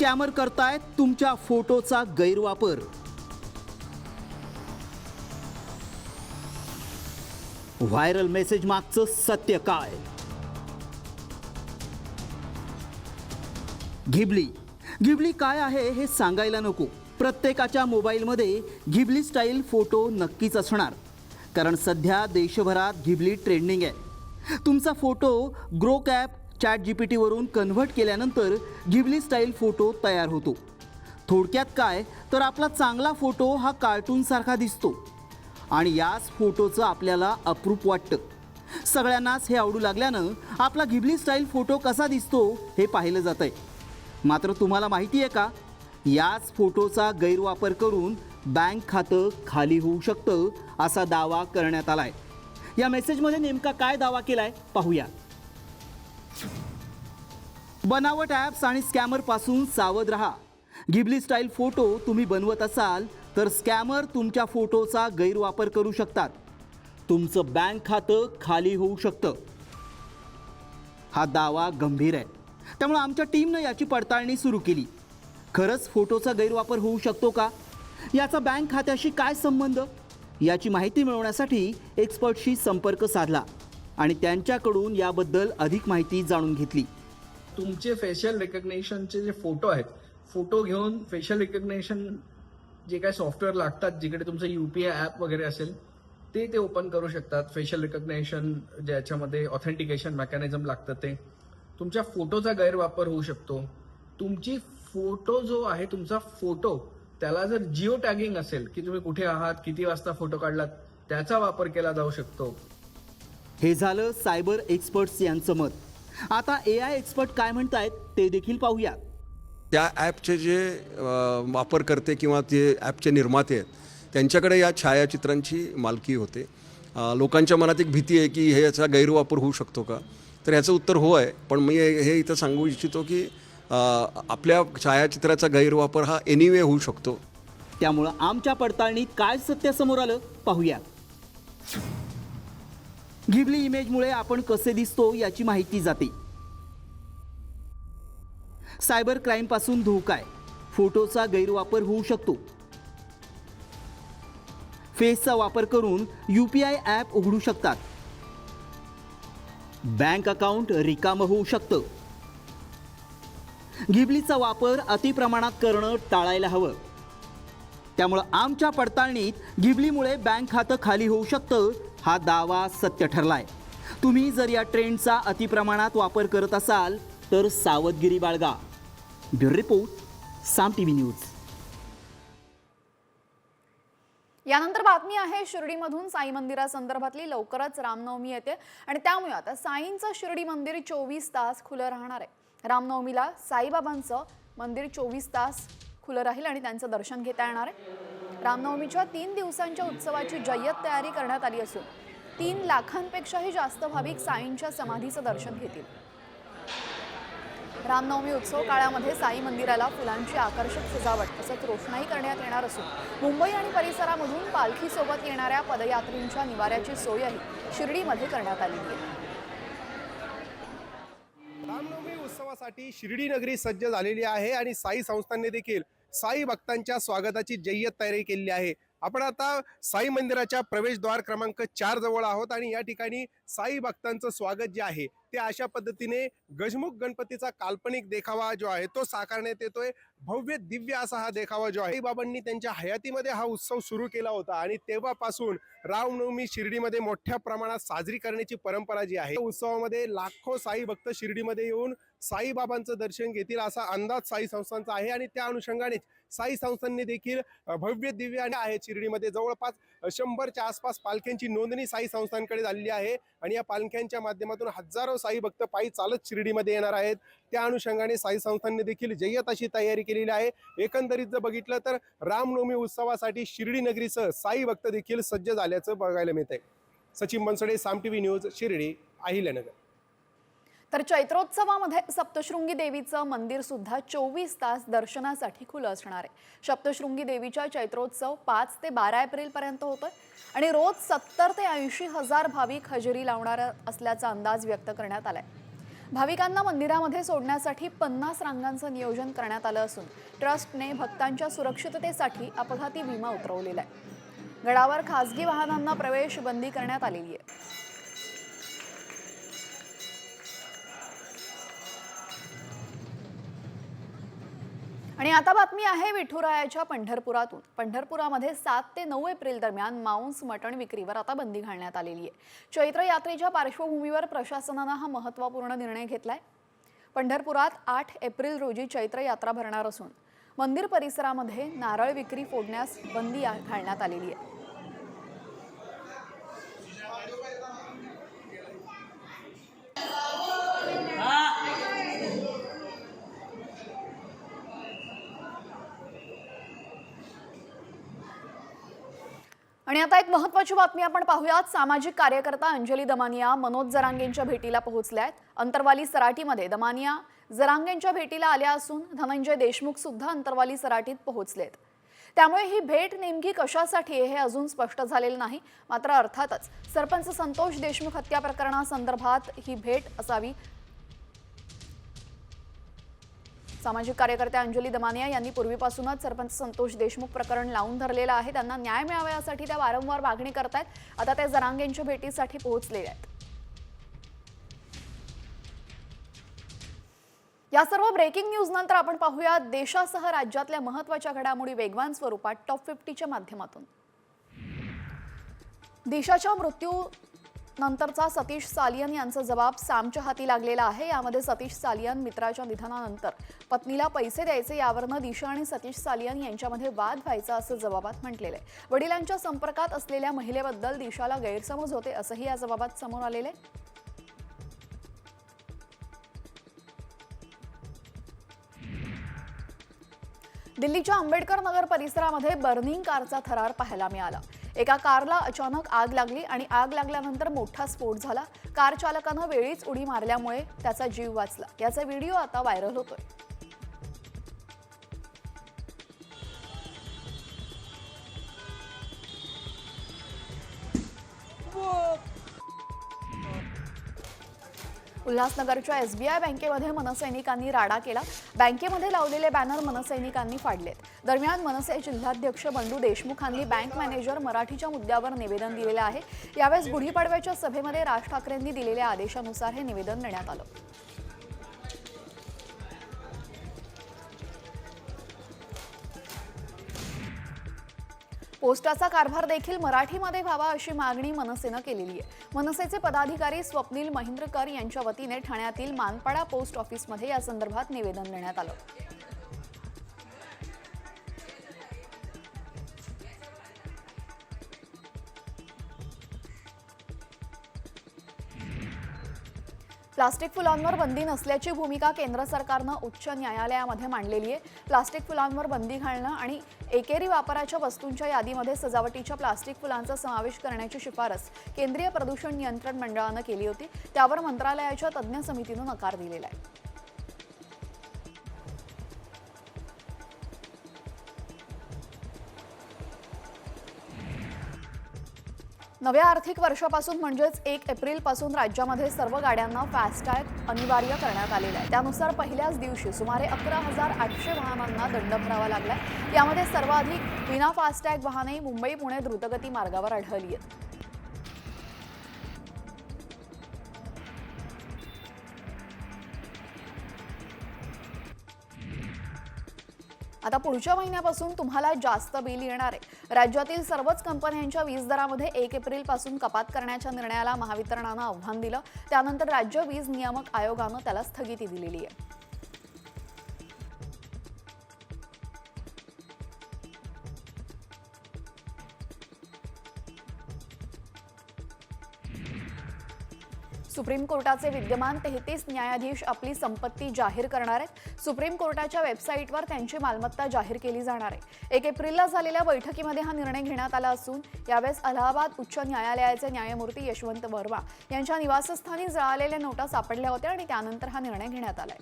स्कॅमर करतायत तुमच्या फोटोचा गैरवापर. व्हायरल मेसेज मागचं सत्य काय? घिबली काय आहे हे सांगायला नको. प्रत्येकाच्या मोबाईलमध्ये घिबली स्टाईल फोटो नक्कीच असणार, कारण सध्या देशभरात घिबली ट्रेंडिंग आहे. तुमचा फोटो ग्रोक ॲप ChatGPT वरून कन्व्हर्ट केल्यानंतर घिबली स्टाईल फोटो तयार होतो. थोडक्यात काय तर आपला चांगला फोटो हा कार्टूनसारखा दिसतो आणि याच फोटोचं आपल्याला अप्रूप वाटतं. सगळ्यांनाच हे आवडू लागल्यानं आपला घिबली स्टाईल फोटो कसा दिसतो हे पाहिलं जातंय. मात्र तुम्हाला माहिती आहे का, याच फोटोचा गैरवापर करून बँक खातं खाली होऊ शकतं असा दावा करण्यात आलाय. या मेसेजमध्ये नेमका काय दावा केलाय पाहूया. बनावट ॲप्स आणि स्कॅमरपासून सावध रहा. घिबली स्टाईल फोटो तुम्ही बनवत असाल तर स्कॅमर तुमच्या फोटोचा गैरवापर करू शकतात. तुमचं बँक खातं खाली होऊ शकतं. हा दावा गंभीर आहे, त्यामुळे आमच्या टीमनं याची पडताळणी सुरू केली. खरंच फोटोचा गैरवापर होऊ शकतो का? याचा बँक खात्याशी काय संबंध? याची माहिती मिळवण्यासाठी एक्सपर्टशी संपर्क साधला आणि त्यांच्याकडून याबद्दल अधिक माहिती जाणून घेतली.
तुमचे फेशियल रिकग्नेशनचे जे फोटो आहेत, फोटो घेऊन फेशियल रिकग्नेशन जे काही सॉफ्टवेअर लागतात, जिकडे तुमचं UPI ॲप वगैरे असेल ते ओपन करू शकतात. फेशियल रिकग्नेशन ज्याच्यामध्ये ऑथेंटिकेशन मेकॅनिझम लागतं ते. तुमच्या फोटोचा गैरवापर होऊ शकतो. तुमची फोटो जो आहे, तुमचा फोटो त्याला जर जिओ टॅगिंग असेल की तुम्ही कुठे आहात, किती वाजता फोटो काढलात, त्याचा वापर केला जाऊ शकतो.
हे झालं सायबर एक्सपर्ट्स यांचं मत. आता AI एक्सपर्ट काय म्हणतायत ते देखील पाहूया.
त्या ॲपचे जे वापरकर्ते किंवा ते ॲपचे निर्माते आहेत त्यांच्याकडे या छायाचित्रांची मालकी होते. लोकांच्या मनात एक भीती आहे की हे याचा गैरवापर होऊ शकतो का? तर ह्याचं उत्तर हो आहे. पण मी हे इथं सांगू इच्छितो की आपल्या छायाचित्राचा गैरवापर हा एनिवे होऊ शकतो.
त्यामुळं आमच्या पडताळणीत काय सत्य समोर आलं पाहूया. घिबली इमेजमुळे आपण कसे दिसतो याची माहिती जाते. सायबर क्राईम पासून धोका आहे. फोटोचा गैरवापर होऊ शकतो. फेसचा वापर करून UPI ॲप उघडू शकतात. बँक अकाउंट रिकामं होऊ शकतं. घिबलीचा वापर अतिप्रमाणात करणं टाळायला हवं. त्यामुळं आमच्या पडताळणीत घिबलीमुळे बँक खातं खाली होऊ शकतं हा दावा सत्य ठरलाय. तुम्ही जर या ट्रेंडचा अतिप्रमाणात वापर करत असाल तर सावधगिरी बाळगा. ब्युरो रिपोर्ट, साम TV न्यूज.
यानंतर बातमी आहे शिर्डीमधून. साई मंदिरासंदर्भातली. लवकरच रामनवमी येते आणि त्यामुळे आता साईंचं शिर्डी मंदिर 24 तास खुलं राहणार आहे. रामनवमीला साईबाबांचं मंदिर 24 तास खुलं राहील आणि त्यांचं दर्शन घेता येणार आहे. रामनवमीच्या 3 दिवसांच्या उत्सवाची जय्यत तयारी करण्यात आली असून 3 लाखांपेक्षाही जास्त भाविक साईंच्या समाधीचं दर्शन घेतील. रामनवमी उत्सव काळामध्ये साई मंदिराला फुलांची आकर्षक सजावट तसंच रोषणाई करण्यात येणार असून मुंबई आणि परिसरामधून पालखीसोबत येणाऱ्या पदयात्रींच्या निवाऱ्याची सोयही शिर्डीमध्ये करण्यात आलेली आहे.
रामनवमी उत्सवासाठी शिर्डी नगरी सज्ज झालेली आहे आणि साई संस्थांनी देखील साई भक्तांच्या स्वागताची जय्यत तयारी केलेली आहे. आपण आता साई मंदिराच्या प्रवेशद्वार क्रमांक 4 जवळ आहोत आणि या ठिकाणी साई भक्तांचं स्वागत जे आहे ते अशा पद्धतीने गजमुख गणपतीचा काल्पनिक देखावा जो आहे तो साकारण्यात येतोय. भव्य दिव्य असा हा देखावा जो आहे साईबाबांनी त्यांच्या हयातीमध्ये हा उत्सव सुरू केला होता आणि तेव्हापासून रामनवमी शिर्डीमध्ये मोठ्या प्रमाणात साजरी करण्याची परंपरा जी आहे. उत्सवामध्ये लाखो साई भक्त शिर्डीमध्ये येऊन साईबाबांचं दर्शन घेतील असा अंदाज साई संस्थांचा आहे आणि त्या अनुषंगाने साई संस्थांनी देखील भव्य दिव्य आणि आहेत. शिर्डीमध्ये जवळपास 100च्या आसपास पालख्यांची नोंदणी साई संस्थांकडे झालेली आहे आणि या पालख्यांच्या माध्यमातून हजारो साई भक्त पायी चालत शिर्डीमध्ये येणार आहेत. त्या अनुषंगाने साई संस्थांनी देखील जय्यत अशी तयारी केलेली आहे. एकंदरीत जर बघितलं तर रामनवमी उत्सवासाठी शिर्डी नगरीसह साई भक्त देखील सज्ज झाल्याचं बघायला मिळतंय. सचिन बनसोडे, साम TV न्यूज, शिर्डी, अहिल्यानगर.
तर चैत्रोत्सवामध्ये सप्तशृंगी देवीचं मंदिर सुद्धा 24 तास दर्शनासाठी खुलं असणार आहे. सप्तशृंगी देवीचा चैत्रोत्सव 5 ते 12 एप्रिल पर्यंत होतोय आणि रोज 70 ते 80 हजार भाविक हजेरी लावणार असल्याचा अंदाज व्यक्त करण्यात आलाय. भाविकांना मंदिरामध्ये सोडण्यासाठी 50 रांगांचं नियोजन करण्यात आलं असून ट्रस्टने भक्तांच्या सुरक्षिततेसाठी अपघाती विमा उतरवलेला आहे. गडावर खासगी वाहनांना प्रवेश बंदी करण्यात आलेली आहे. आणि आता बातमी आहे विठुरायाच्या पंढरपुरातून. पंढरपुरामध्ये 7 ते 9 एप्रिल दरम्यान मांस मटण विक्रीवर आता बंदी घालण्यात आलेली आहे. चैत्र यात्रेच्या पार्श्वभूमीवर प्रशासनानं हा महत्त्वपूर्ण निर्णय घेतलाय. पंढरपुरात 8 एप्रिल रोजी चैत्र यात्रा भरणार असून मंदिर परिसरामध्ये नारळ विक्री फोडण्यास बंदी घालण्यात आलेली आहे. आणि आता एक महत्त्वाची बातमी आपण पाहूयात. सामाजिक कार्यकर्ता अंजली दमानिया मनोज जरांगेंच्या भेटीला पोहोचल्या आहेत. अंतरवाली सराटीमध्ये दमानिया जरांगेंच्या भेटीला आल्या असून धनंजय देशमुख सुद्धा अंतरवाली सराटीत पोहोचलेत. त्यामुळे ही भेट नेमकी कशासाठी आहे हे अजून स्पष्ट झालेलं नाही. मात्र अर्थातच सरपंच संतोष देशमुख हत्या प्रकरणासंदर्भात ही भेट असावी. सामाजिक कार्यकर्त्या अंजली दमानिया यांनी पूर्वीपासूनच सरपंच संतोष देशमुख प्रकरण लावून धरलेलं आहे. त्यांना न्याय मिळावा यासाठी त्या वारंवार मागणी करतायत. आता त्या जरांगेंच्या भेटीसाठी पोहोचलेल्या आहेत. या सर्व ब्रेकिंग न्यूज नंतर आपण पाहूया देशासह राज्यातल्या महत्त्वाच्या घडामोडी वेगवान स्वरूपात टॉप 50च्या माध्यमातून. दिशाच्या मृत्यू नंतरचा सतीश सालियन यांचा जबाब सॅमच्या हाती लागलेला आहे. यामध्ये सतीश सालियन मित्राच्या निधनानंतर पत्नीला पैसे द्यायचे यावरनं दिशा आणि सतीश सालियन यांच्यामध्ये वाद व्हायचा असं जबाबात म्हटलेलं आहे. वडिलांच्या संपर्कात असलेल्या महिलेबद्दल दिशाला गैरसमज होते असंही या जबाबात समोर आलेलं आहे. दिल्लीच्या आंबेडकर नगर परिसरामध्ये बर्निंग कारचा थरार पाहायला मिळाला. एका कारला अचानक आग लागली आणि आग लागल्यानंतर मोठा स्फोट झाला. कार चालकानं वेळीच उडी मारल्यामुळे त्याचा जीव वाचला. याचा व्हिडिओ आता व्हायरल होतोय. उल्हासनगरच्या SBI बँकेमध्ये मनसैनिकांनी राडा केला. बँकेमध्ये लावलेले बॅनर मनसैनिकांनी फाडलेत. दरम्यान मनसे जिल्हाध्यक्ष बंडू देशमुखांनी बँक मॅनेजर मराठीच्या मुद्द्यावर निवेदन दिलेलं आहे. यावेळेस गुढीपाडव्याच्या सभेमध्ये राज ठाकरेंनी दिलेल्या आदेशानुसार हे निवेदन देण्यात आलं. पोस्टाचा कारभार देखील मराठीमध्ये व्हावा अशी मागणी मनसेनं केलेली आहे. मनसेचे पदाधिकारी स्वप्नील महिंद्रकर यांच्या वतीने ठाण्यातील मानपाडा पोस्ट ऑफिसमध्ये या संदर्भात निवेदन देण्यात आलं. प्लास्टिक फुलांवर बंदी नसल्याची भूमिका केंद्र सरकारनं उच्च न्यायालयामध्ये मांडलेली आहे. प्लास्टिक फुलांवर बंदी घालणं आणि एकेरी वापराच्या वस्तूंच्या यादीमध्ये सजावटीच्या प्लास्टिक फुलांचा समावेश करण्याची शिफारस केंद्रीय प्रदूषण नियंत्रण मंडळानं केली होती. त्यावर मंत्रालयाच्या तज्ज्ञ समितीनं नकार दिलेला आहे. नव्या आर्थिक वर्षापासून म्हणजेच 1 एप्रिलपासून राज्यामध्ये सर्व गाड्यांना फास्टॅग अनिवार्य करण्यात आलेला आहे. त्यानुसार पहिल्याच दिवशी सुमारे 11,800 वाहनांना दंड भरावा लागलाय. यामध्ये सर्वाधिक विना फास्टॅग वाहने मुंबई पुणे द्रुतगती मार्गावर आढळली आहेत. आता पुढच्या महिन्यापासून तुम्हाला जास्त बिल येणार आहे. राज्यातील सर्वच कंपन्यांच्या वीज दरामध्ये 1 एप्रिलपासून कपात करण्याच्या निर्णयाला महावितरणानं आव्हान दिलं. त्यानंतर राज्य वीज नियामक आयोगानं त्याला स्थगिती दिलेली आहे. सुप्रीम कोर्टाचे विद्यमान 33 न्यायाधीश आपली संपत्ती जाहीर करणार आहेत. सुप्रीम कोर्टाच्या वेबसाईटवर त्यांची मालमत्ता जाहीर केली जाणार आहे. 1 एप्रिलला झालेल्या बैठकीमध्ये हा निर्णय घेण्यात आला असून यावेळेस अलाहाबाद उच्च न्यायालयाचे न्यायमूर्ती यशवंत वर्मा यांच्या निवासस्थानी जळालेल्या नोटा सापडल्या होत्या आणि त्यानंतर हा निर्णय घेण्यात आलाय.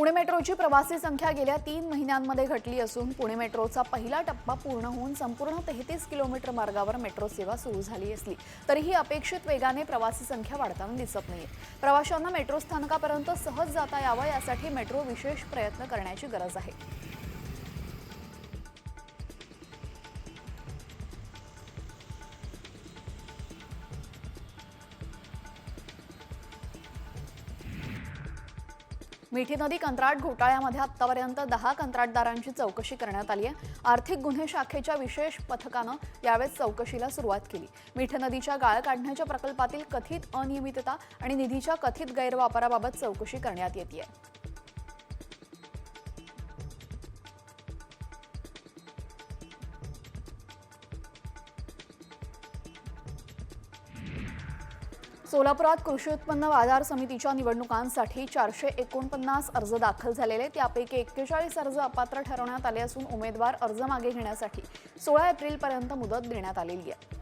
पुणे मेट्रोची प्रवासी संख्या गेल्या 3 महिन्यांमध्ये घटली असून पुणे मेट्रोचा पहिला टप्पा पूर्ण होऊन संपूर्ण 33 किलोमीटर मार्गावर मेट्रो सेवा सुरू झाली असली तरीही अपेक्षित वेगाने प्रवासी संख्या वाढताना दिसत नाहीये. प्रवाशांना मेट्रो स्थानकापर्यंत सहज जाता यावं यासाठी मेट्रो विशेष प्रयत्न करण्याची गरज आहे. मिठी नदी कंत्राट घोटाळ्यामध्ये आतापर्यंत 10 कंत्राटदारांची चौकशी करण्यात आली आहे. आर्थिक गुन्हे शाखेच्या विशेष पथकानं यावेळेस चौकशीला सुरुवात केली. मिठी नदीच्या गाळ काढण्याच्या प्रकल्पातील कथित अनियमितता आणि निधीच्या कथित गैरवापराबाबत चौकशी करण्यात येते. सोलापुरात कृषी उत्पन्न बाजार समितीच्या निवडणुकांसाठी 449 अर्ज दाखल झालेले, त्यापैकी 41 अर्ज अपात्र ठरवण्यात आले असून उमेदवार अर्ज मागे घेण्यासाठी 16 एप्रिलपर्यंत मुदत देण्यात आलेली आहे.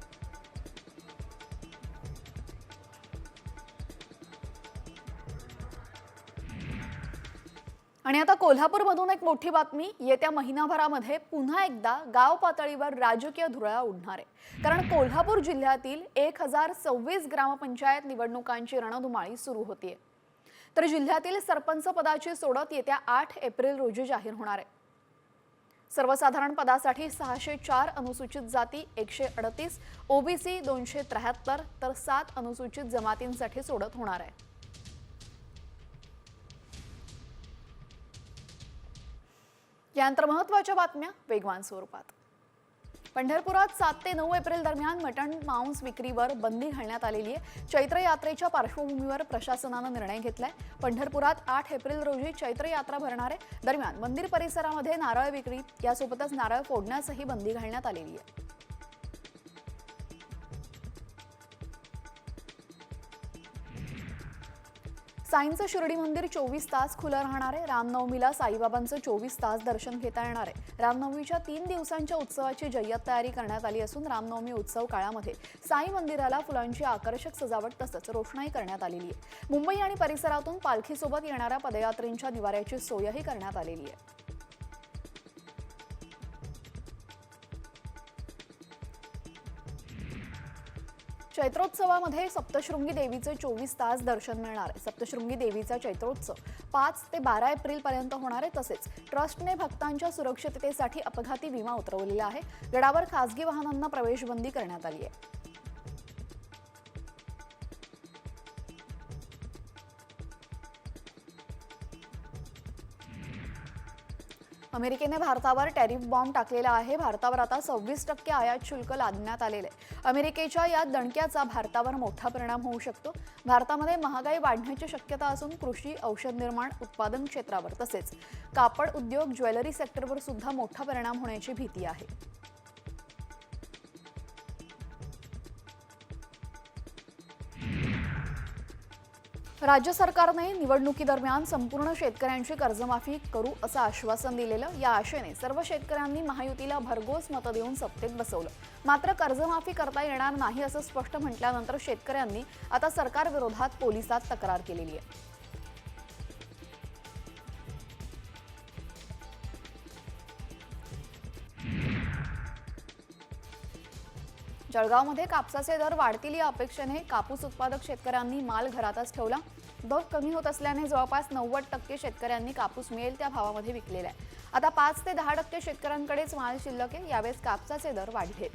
आणि आता कोल्हापूरमधून एक मोठी बातमी. येत्या महिनाभरामध्ये पुन्हा एकदा गाव पातळीवर राजकीय धुरळा उडणार आहे. कारण कोल्हापूर जिल्ह्यातील 1026 ग्रामपंचायत निवडणुकांची रणधुमाळी सुरू होतीये. तर जिल्ह्यातील सरपंच पदाची सोडत येत्या 8 एप्रिल रोजी जाहीर होणार आहे. सर्वसाधारण पदासाठी 604 अनुसूचित जाती, 138 ओबीसी, 273 तर 7 अनुसूचित जमातींसाठी सोडत होणार आहे. यानंतर महत्त्वाच्या बातम्या वेगवान स्वरूपात. पंढरपुरात 7 ते 9 एप्रिल दरम्यान मटण मांस विक्रीवर बंदी घालण्यात आलेली आहे. चैत्र यात्रेच्या पार्श्वभूमीवर प्रशासनानं निर्णय घेतलाय. पंढरपुरात 8 एप्रिल रोजी चैत्र यात्रा भरणार आहे. दरम्यान मंदिर परिसरामध्ये नारळ विक्री यासोबतच नारळ फोडण्यासही बंदी घालण्यात आलेली आहे. साईंचं शिर्डी मंदिर 24 तास खुलं राहणार आहे. रामनवमीला साईबाबांचं 24 तास दर्शन घेता येणार आहे. रामनवमीच्या 3 दिवसांच्या उत्सवाची जय्यत तयारी करण्यात आली असून रामनवमी उत्सव काळामध्ये साई मंदिराला फुलांची आकर्षक सजावट तसंच रोषणाई करण्यात आलेली आहे. मुंबई आणि परिसरातून पालखीसोबत येणाऱ्या पदयात्रींच्या निवाऱ्याची सोयही करण्यात आलेली आहे. चैत्रोत्सवामध्ये सप्तशृंगी देवीचे 24 तास दर्शन मिळणार आहे. सप्तशृंगी देवीचा चैत्रोत्सव 5 ते 12 एप्रिल पर्यंत होणार आहे. तसेच ट्रस्टने भक्तांच्या सुरक्षिततेसाठी अपघाती विमा उतरवलेला आहे. गडावर खासगी वाहनांना प्रवेशबंदी करण्यात आली आहे. अमेरिकेने भारतावर टॅरिफ बॉम्ब टाकलेला आहे. भारतावर आता 26% आयात शुल्क लादण्यात आलेले आहे. अमेरिकेच्या या दणक्याचा भारतावर मोठा परिणाम होऊ शकतो. भारतामध्ये महागाई वाढण्याची शक्यता असून कृषी, औषध निर्माण, उत्पादन क्षेत्रावर तसेच कापड उद्योग, ज्वेलरी सेक्टरवर सुद्धा मोठा परिणाम होण्याची भीती आहे. राज्य सरकारने निवडणुकीदरम्यान संपूर्ण शेतकऱ्यांची कर्जमाफी करू असं आश्वासन दिलेलं. या आशेने सर्व शेतकऱ्यांनी महायुतीला भरघोस मतं देऊन सत्तेत बसवलं. मात्र कर्जमाफी करता येणार नाही असं स्पष्ट म्हटल्यानंतर शेतकऱ्यांनी आता सरकारविरोधात पोलिसात तक्रार केलेली आहे. जळगावमध्ये कापसाचे दर वाढतील या अपेक्षेने कापूस उत्पादक शेतकऱ्यांनी माल घरातच ठेवला. दर कमी होत असल्याने जवळपास 90% शेतकऱ्यांनी कापूस मिळेल त्या भावामध्ये विकलेला आहे. आता 5 ते 10% शेतकऱ्यांकडेच माल शिल्लक आहे. यावेळेस कापसाचे दर वाढलेत.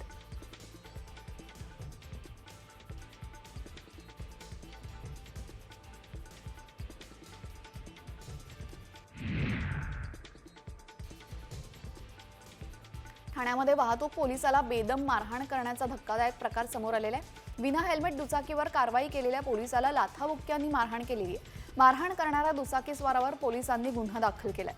ठाण्यामध्ये वाहतूक पोलिसाला बेदम मारहाण करण्याचा धक्कादायक प्रकार समोर आलेला आहे. विना हेल्मेट दुचाकीवर कारवाई केलेल्या पोलिसाला लाथाबुक्क्यांनी मारहाण केलेली आहे. मारहाण करणाऱ्या दुचाकीस्वारावर पोलिसांनी गुन्हा दाखल केलाय.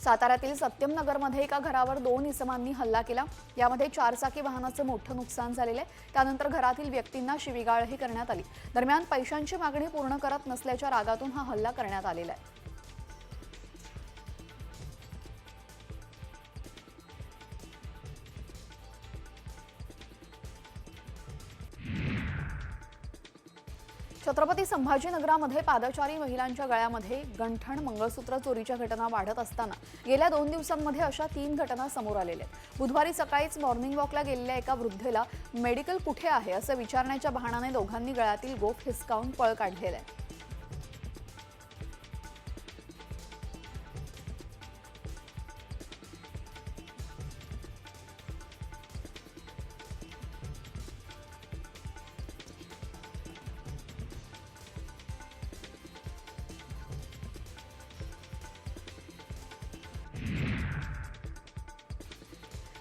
साताऱ्यातील सत्यमनगरमध्ये एका घरावर 2 इसमांनी हल्ला केला. यामध्ये 4 चाकी वाहनाचं मोठं नुकसान झालेलं आहे. त्यानंतर घरातील व्यक्तींना शिवीगाळही करण्यात आली. दरम्यान पैशांची मागणी पूर्ण करत नसल्याच्या रागातून हा हल्ला करण्यात आलेला आहे. छत्रपती संभाजीनगरामध्ये पादचारी महिलांच्या गळ्यामध्ये गंठण मंगळसूत्र चोरीच्या घटना वाढत असताना गेल्या 2 दिवसांमध्ये अशा 3 घटना समोर आलेल्या आहेत. बुधवारी सकाळीच मॉर्निंग वॉकला गेलेल्या एका वृद्धेला मेडिकल कुठे आहे असं विचारण्याच्या बहाण्याने दोघांनी गळ्यातील गोफ हिसकावून पळ काढलेला आहे.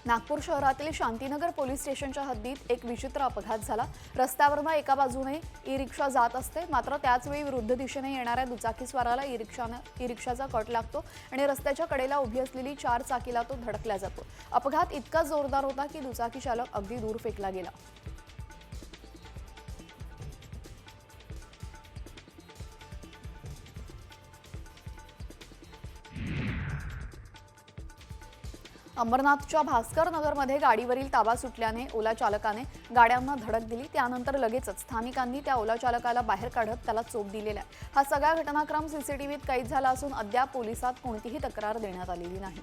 नागपूर शहरातील शांतीनगर पोलीस स्टेशनच्या हद्दीत एक विचित्र अपघात झाला. रस्त्यावरनं एका बाजूने ई रिक्षा जात असते, मात्र त्याचवेळी विरुद्ध दिशेने येणाऱ्या दुचाकीस्वाराला ई रिक्षाचा कट लागतो आणि रस्त्याच्या कडेला उभी असलेली 4 चाकीला तो धडकला जातो. अपघात इतका जोरदार होता की दुचाकी चालक अगदी दूर फेकला गेला. अंबरनाथच्या भास्कर नगरमध्ये गाडीवरील ताबा सुटल्याने ओला चालकाने गाड्यांना धडक दिली. त्यानंतर लगेचच स्थानिकांनी त्या ओला चालकाला बाहेर काढत त्याला चोप दिलेला आहे. हा सगळा घटनाक्रम सीसीटीव्हीत कैद झाला असून अद्याप पोलिसात कोणतीही तक्रार देण्यात आलेली नाही.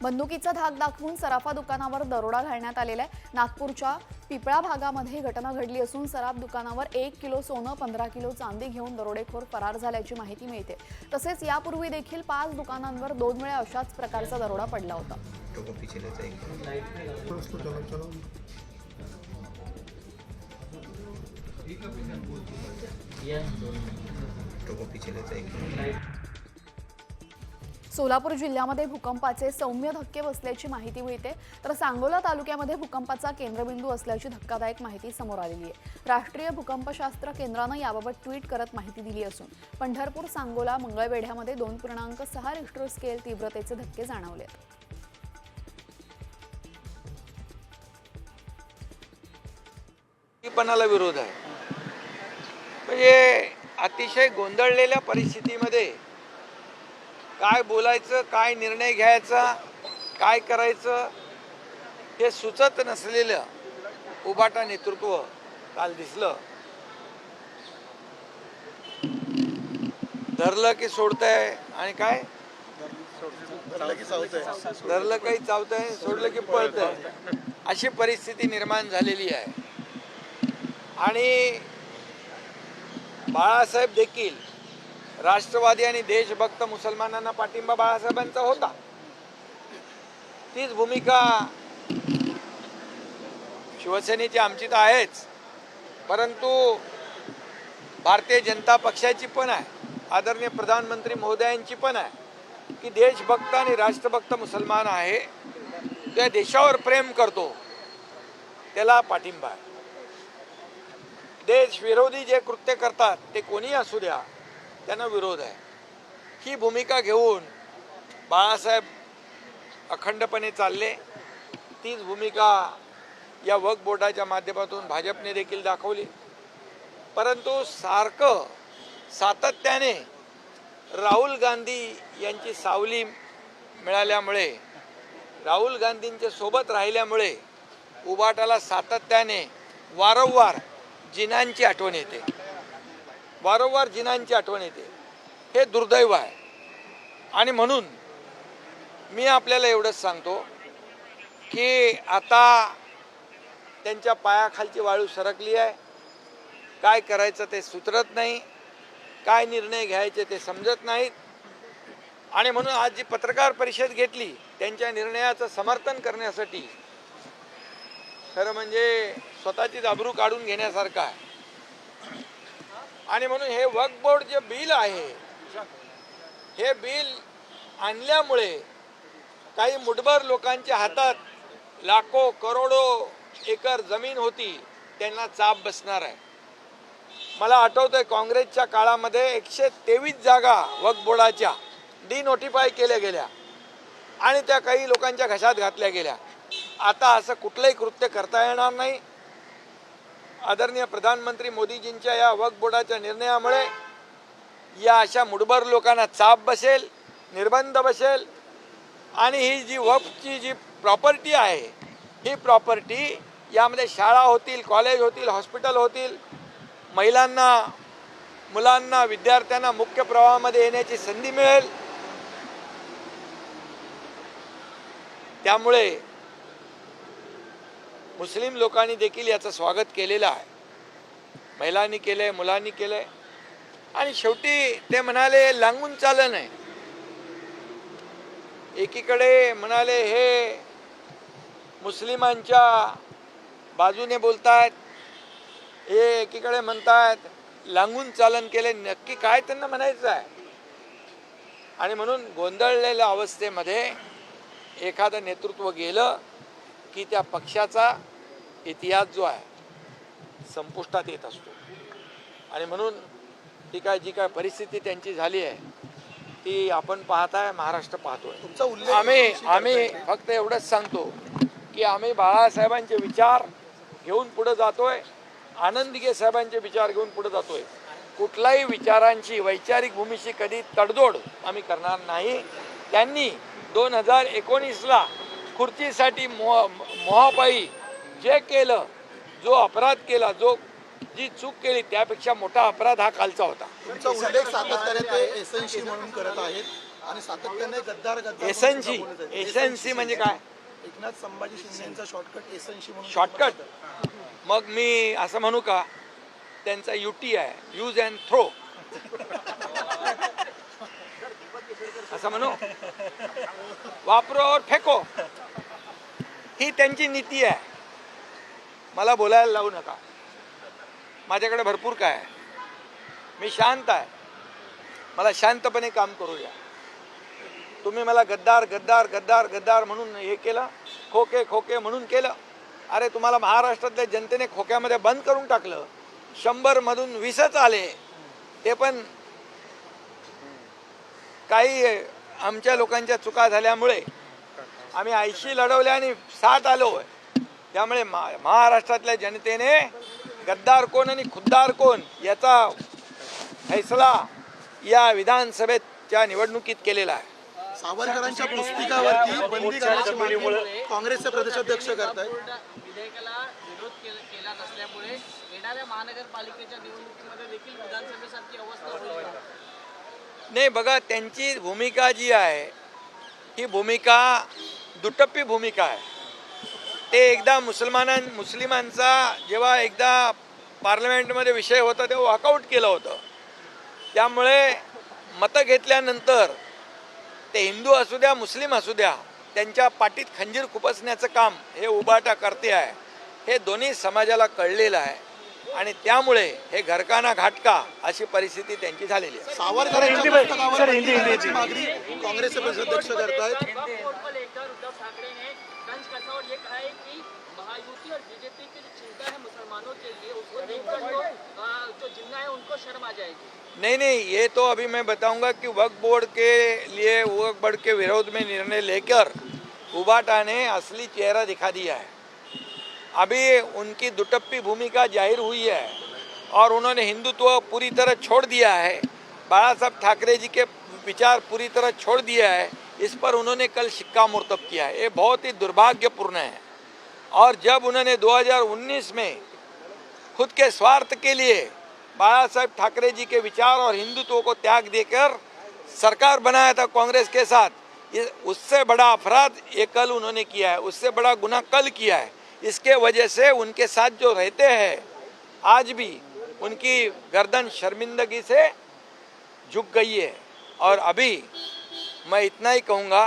बंदुकीचा धाक दाखवून सराफा दुकानावर दरोडा घालण्यात आलेला आहे. नागपूरच्या पिपळा भागामध्ये घटना घडली असून सराफ दुकानावर 1 किलो सोनं 15 किलो चांदी घेऊन दरोडेखोर फरार झाल्याची माहिती मिळते. तसेच यापूर्वी देखील 5 दुकानांवर 2 वेळा अशाच प्रकारचा दरोडा पडला होता. सोलापूर जिल्ह्यामध्ये भूकंपाचे सौम्य धक्के बसल्याची माहिती मिळते, तर सांगोला तालुक्यामध्ये भूकंपाचा केंद्रबिंदू असल्याची धक्कादायक माहिती समोर आलेली आहे. राष्ट्रीय भूकंपशास्त्र केंद्रानं याबाबत ट्विट करत माहिती दिली असून पंढरपूर, सांगोला, मंगळवेढ्यामध्ये 2.6 रिक्टर स्केल तीव्रतेचे धक्के जाणवले.
पणाला विरोध आहे. म्हणजे अतिशय गोंधळलेल्या परिस्थितीमध्ये काय बोलायचं, काय निर्णय घ्यायचा, काय करायचं हे सुचत नसलेलं उभाटा नेतृत्व काल दिसलं. धरलं की सोडतंय आणि काय धरलं काही चावतंय, सोडलं की पळतंय, अशी परिस्थिती निर्माण झालेली आहे. आणि बाळासाहेब देखील राष्ट्रवादी आणि देशभक्त मुसलमानांना पाठिंबा बाळासाहेबांचा होता. तीच भूमिका शिवसेनेची आमची तर आहेच, परंतु भारतीय जनता पक्षाची पण आहे, आदरणीय प्रधानमंत्री महोदयांची पण आहे की देशभक्त आणि राष्ट्रभक्त मुसलमान आहे, त्या देशावर प्रेम करतो, त्याला पाठिंबा आहे. देश विरोधी जे कृत्य करतात ते कोणी असू द्या, त्यांना विरोध आहे. ही भूमिका घेऊन बाळासाहेब अखंडपणे चालले. तीच भूमिका या वक्फ बोर्डाच्या माध्यमातून भाजपने देखील दाखवली. परंतु सातत्याने राहुल गांधी यांची सावली मिळाल्यामुळे, राहुल गांधींच्या सोबत राहिल्यामुळे उभाटाला सातत्याने वारंवार जिनांची आठवण येते, वारंवार जिनांची आठवण येते. हे दुर्दैव आहे. आणि म्हणून मी आपल्याला एवढंच सांगतो की आता त्यांच्या पायाखालची वाळू सरकली आहे. काय करायचं ते सुचरत नाही, काय निर्णय घ्यायचे ते समजत नाहीत. आणि म्हणून आज जी पत्रकार परिषद घेतली त्यांच्या निर्णयाचं समर्थन करण्यासाठी, खरं म्हणजे स्वतःची आबरू काढून घेण्यासारखं आहे. आणि म्हणून हे वक्फ बोर्ड जे बिल आहे, हे बिल आणल्यामुळे काही मुठभर लोकांच्या हातात लाखो करोडो एकर जमीन होती, त्यांना चाप बसणार आहे. मला आठवतंय काँग्रेसच्या काळामध्ये 123 जागा वक्फ बोर्डाच्या डिनोटिफाय केल्या गेल्या आणि त्या काही लोकांच्या घशात घातल्या गेल्या. आता असं कुठलंही कृत्य करता येणार नाही. आदरणीय प्रधानमंत्री मोदीजींच्या या वक्फ बोर्डाच्या निर्णयामुळे या अशा मुठभर लोकांना चाप बसेल, निर्बंध बसेल आणि ही जी वक्फची जी प्रॉपर्टी आहे ही प्रॉपर्टी यामध्ये शाळा होतील, कॉलेज होतील, हॉस्पिटल होतील, महिलांना, मुलांना, विद्यार्थ्यांना मुख्य प्रवाहामध्ये येण्याची संधी मिळेल. त्यामुळे मुस्लिम लोकांनी देखील याचं स्वागत केलेलं आहे. महिलांनी केलंय, मुलांनी केलंय. आणि शेवटी ते म्हणाले लांगून चालन आहे. एकीकडे म्हणाले हे मुस्लिमांच्या बाजूने बोलतायत, हे एकीकडे म्हणतायत लांगून चालन केले. नक्की काय त्यांना म्हणायचं आहे? आणि म्हणून गोंधळलेल्या अवस्थेमध्ये एखादं नेतृत्व गेलं की त्या पक्षाचा इतिहास जो आहे संपुष्टात येत असतो. आणि म्हणून ती काय जी काय परिस्थिती त्यांची झाली आहे ती आपण पाहताय, महाराष्ट्र पाहतोय. आम्ही फक्त एवढंच सांगतो की आम्ही बाळासाहेबांचे विचार घेऊन पुढे जातोय, आनंद दिघे साहेबांचे विचार घेऊन पुढे जातोय. कुठल्याही विचारांची वैचारिक भूमीशी कधी तडजोड आम्ही करणार नाही. त्यांनी 2019ला खुर्चीसाठी मोहापायी जे केलं, जो अपराध केला, जी चूक केली त्यापेक्षा मोठा अपराध हा कालचा होता.
तुमचा उल्लेख सातत्याने ते एसएनसी म्हणून करत आहेत आणि सातत्याने गद्दार
एसएनसी म्हणजे काय?
एकनाथ संभाजी शिंदेचा शॉर्टकट एसएनसी म्हणून.
शॉर्टकट? मग मी असं म्हणू का त्यांचा युटी आहे, यूज अँड थ्रो, असं म्हणू? वापरो और फेको, ही त्यांची नीती आहे. मला बोलायला लावू नका. माझ्याकडे भरपूर काय आहे. मी शांत आहे. मला शांतपणे काम करू द्या. तुम्ही मला गद्दार गद्दार गद्दार गद्दार म्हणून हे केलं, खोके खोके म्हणून केलं. अरे तुम्हाला महाराष्ट्रातल्या जनतेने खोक्यामध्ये बंद करून टाकलं. 100 मधून 20च आले. ते पण काही आमच्या लोकांच्या चुका झाल्यामुळे आम्ही 80 लढवले आणि 60 आलो. त्यामुळे महाराष्ट्रातल्या जनतेने गद्दार कोण आणि खुद्दार कोण याचा फैसला या विधानसभेच्या निवडणुकीत केलेला आहे.
सावरकरांच्या पुस्तिकावरती बंदी करण्याची मागणी काँग्रेसचे प्रदेशाध्यक्ष करतायत.
विधेयकाला विरोध केला नसल्यामुळे येणाऱ्या महानगरपालिकेच्या निवडणुकीमध्ये देखील विधानसभेसारखी अवस्था होईल.
नाही बघा, त्यांची भूमिका जी आहे ही भूमिका दुटप्पी भूमिका आहे. ते एकदा मुस्लिमांचा जेव्हा एकदा पार्लमेंटमध्ये विषय होता तेव्हा वॉकआउट केलं होतं. त्यामुळे मतं घेतल्यानंतर ते हिंदू असू द्या, मुस्लिम असू द्या, त्यांच्या पाठीत खंजीर खुपसण्याचं काम हे उबाटा करते आहे. हे दोन्ही समाजाला कळलेलं आहे आणि त्यामुळे हे घरकाना घाटका अशी परिस्थिती त्यांची झालेली आहे.
सावरकरांच्या पुस्तकावर बंदी करण्याची मागणी काँग्रेसचे प्रदेशाध्यक्ष करतायत.
उद्धव ठाकरे ने तंज कसा और ये कहा है कि महायुति और बीजेपी की जो चिंता है मुसलमानों के लिए उसको देखकर जो जिन्ना है उनको शर्म आ जाएगी.
नहीं, ये तो अभी मैं बताऊंगा कि वक्फ बोर्ड के लिए, वक्फ बोर्ड के विरोध में निर्णय लेकर उबाटा ने असली चेहरा दिखा दिया है. अभी उनकी दुटप्पी भूमिका जाहिर हुई है और उन्होंने हिंदुत्व पूरी तरह छोड़ दिया है. बाला साहब ठाकरे जी के विचार पूरी तरह छोड़ दिया है. इस पर उन्होंने कल शिक्कामोर्तब किया है. ये बहुत ही दुर्भाग्यपूर्ण है. और जब उन्होंने 2019 में खुद के स्वार्थ के लिए बाला साहब ठाकरे जी के विचार और हिंदुत्व को त्याग देकर सरकार बनाया था कांग्रेस के साथ, उससे बड़ा अपराध ये कल उन्होंने किया है, उससे बड़ा गुनाह कल किया है. इसके वजह से उनके साथ जो रहते हैं आज भी उनकी गर्दन शर्मिंदगी से झुक गई है. और अभी मैं इतना ही कहूँगा